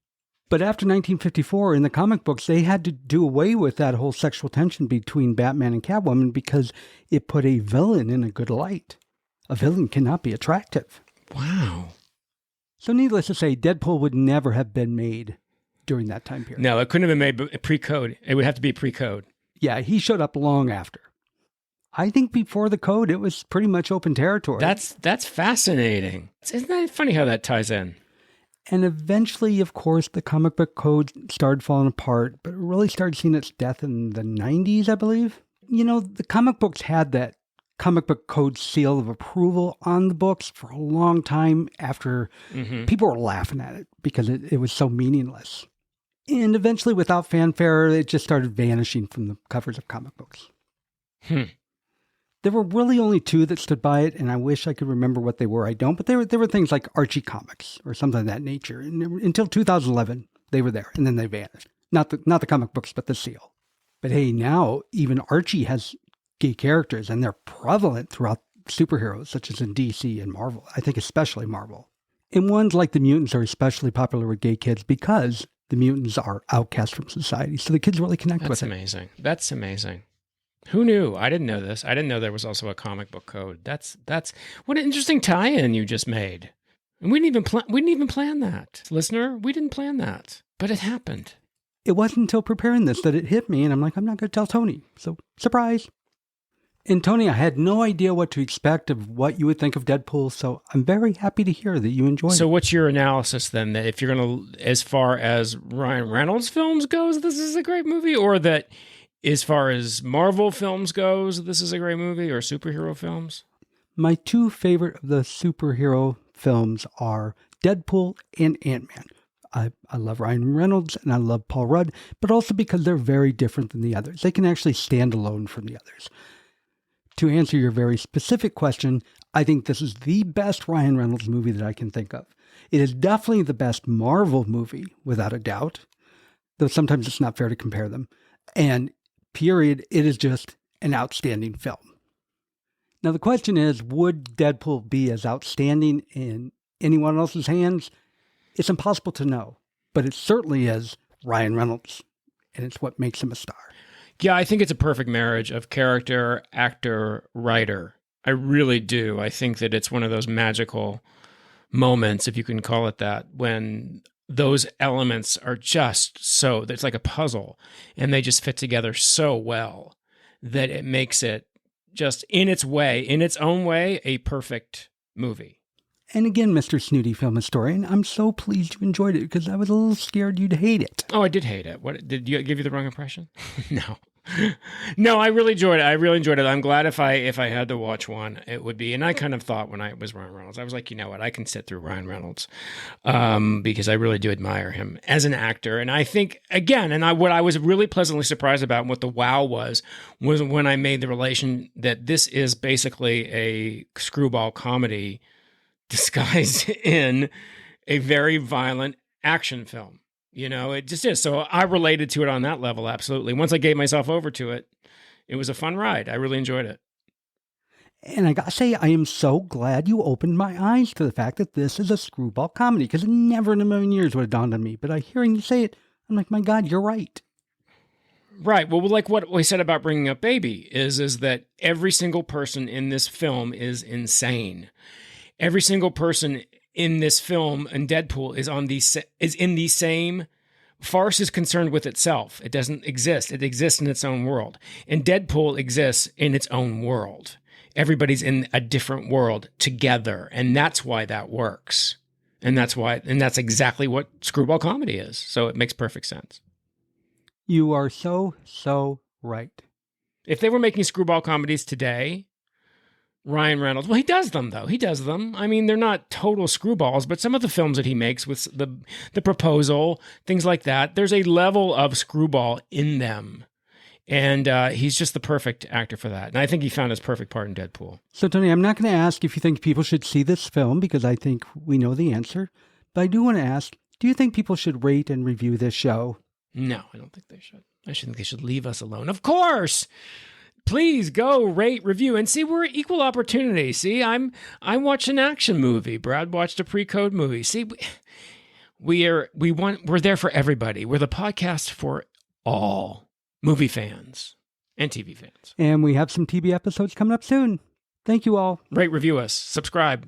But after 1954, in the comic books, they had to do away with that whole sexual tension between Batman and Catwoman because it put a villain in a good light. A villain cannot be attractive. Wow. So needless to say, Deadpool would never have been made during that time period. No, it couldn't have been made pre-code. It would have to be pre-code. Yeah, he showed up long after. I think before the code, it was pretty much open territory. That's fascinating. Isn't that funny how that ties in? And eventually, of course, the comic book code started falling apart, but it really started seeing its death in the 90s, I believe. You know, the comic books had that comic book code seal of approval on the books for a long time after people were laughing at it because it was so meaningless. And eventually, without fanfare, it just started vanishing from the covers of comic books. There were really only two that stood by it, and I wish I could remember what they were. I don't, but there were things like Archie Comics or something of that nature. And until 2011, they were there, and then they vanished. Not the comic books, but the seal. But hey, now even Archie has gay characters, and they're prevalent throughout superheroes, such as in DC and Marvel. I think especially Marvel. And ones like the mutants are especially popular with gay kids because the mutants are outcast from society, so the kids really connect with it. That's amazing. That's amazing. Who knew? I didn't know this. I didn't know there was also a comic book code. That's what an interesting tie-in you just made. And we didn't even plan that, listener. We didn't plan that, but it happened. It wasn't until preparing this that it hit me, and I'm like, I'm not going to tell Tony. So surprise. And Tony, I had no idea what to expect of what you would think of Deadpool, so I'm very happy to hear that you enjoyed it. So what's your analysis then? That if you're going to, as far as Ryan Reynolds films goes, this is a great movie, or that as far as Marvel films goes, this is a great movie, or superhero films? My two favorite of the superhero films are Deadpool and Ant-Man. I love Ryan Reynolds and I love Paul Rudd, but also because they're very different than the others. They can actually stand alone from the others. To answer your very specific question, I think this is the best Ryan Reynolds movie that I can think of. It is definitely the best Marvel movie, without a doubt, though sometimes it's not fair to compare them. And period, it is just an outstanding film. Now the question is, would Deadpool be as outstanding in anyone else's hands? It's impossible to know, but it certainly is Ryan Reynolds, and it's what makes him a star. Yeah, I think it's a perfect marriage of character, actor, writer. I really do. I think that it's one of those magical moments, if you can call it that, when those elements are just so, it's like a puzzle, and they just fit together so well that it makes it just in its own way, a perfect movie. And again, Mr. Snooty Film Historian, I'm so pleased you enjoyed it because I was a little scared you'd hate it. Oh, I did hate it. What, did you give you the wrong impression? No. No, I really enjoyed it. I'm glad if I had to watch one, it would be, and I kind of thought when I was Ryan Reynolds, I was like, you know what, I can sit through Ryan Reynolds because I really do admire him as an actor. And I think, again, what I was really pleasantly surprised about and what the wow was when I made the relation that this is basically a screwball comedy disguised in a very violent action film. You know, it just is. So I related to it on that level, absolutely. Once I gave myself over to it, it was a fun ride. I really enjoyed it. And I gotta say, I am so glad you opened my eyes to the fact that this is a screwball comedy, because it never in a million years would have dawned on me. But hearing you say it, I'm like, my God, you're right. Right. Well, like what we said about Bringing Up Baby is that every single person in this film is insane. Every single person in this film and Deadpool is in the same. Farce is concerned with itself. It doesn't exist. It exists in its own world. And Deadpool exists in its own world. Everybody's in a different world together. And that's why that works. And that's exactly what screwball comedy is. So it makes perfect sense. You are so right. If they were making screwball comedies today, Ryan Reynolds, well, he does them, though. He does them. I mean, they're not total screwballs, but some of the films that he makes with the Proposal, things like that, there's a level of screwball in them. And he's just the perfect actor for that. And I think he found his perfect part in Deadpool. So, Tony, I'm not going to ask if you think people should see this film, because I think we know the answer. But I do want to ask, do you think people should rate and review this show? No, I don't think they should. I think they should leave us alone. Of course! Please go rate, review, and see, we're equal opportunity. See, I watched an action movie. Brad watched a pre-code movie. See, we're there for everybody. We're the podcast for all movie fans and TV fans. And we have some TV episodes coming up soon. Thank you all. Rate, review us, subscribe.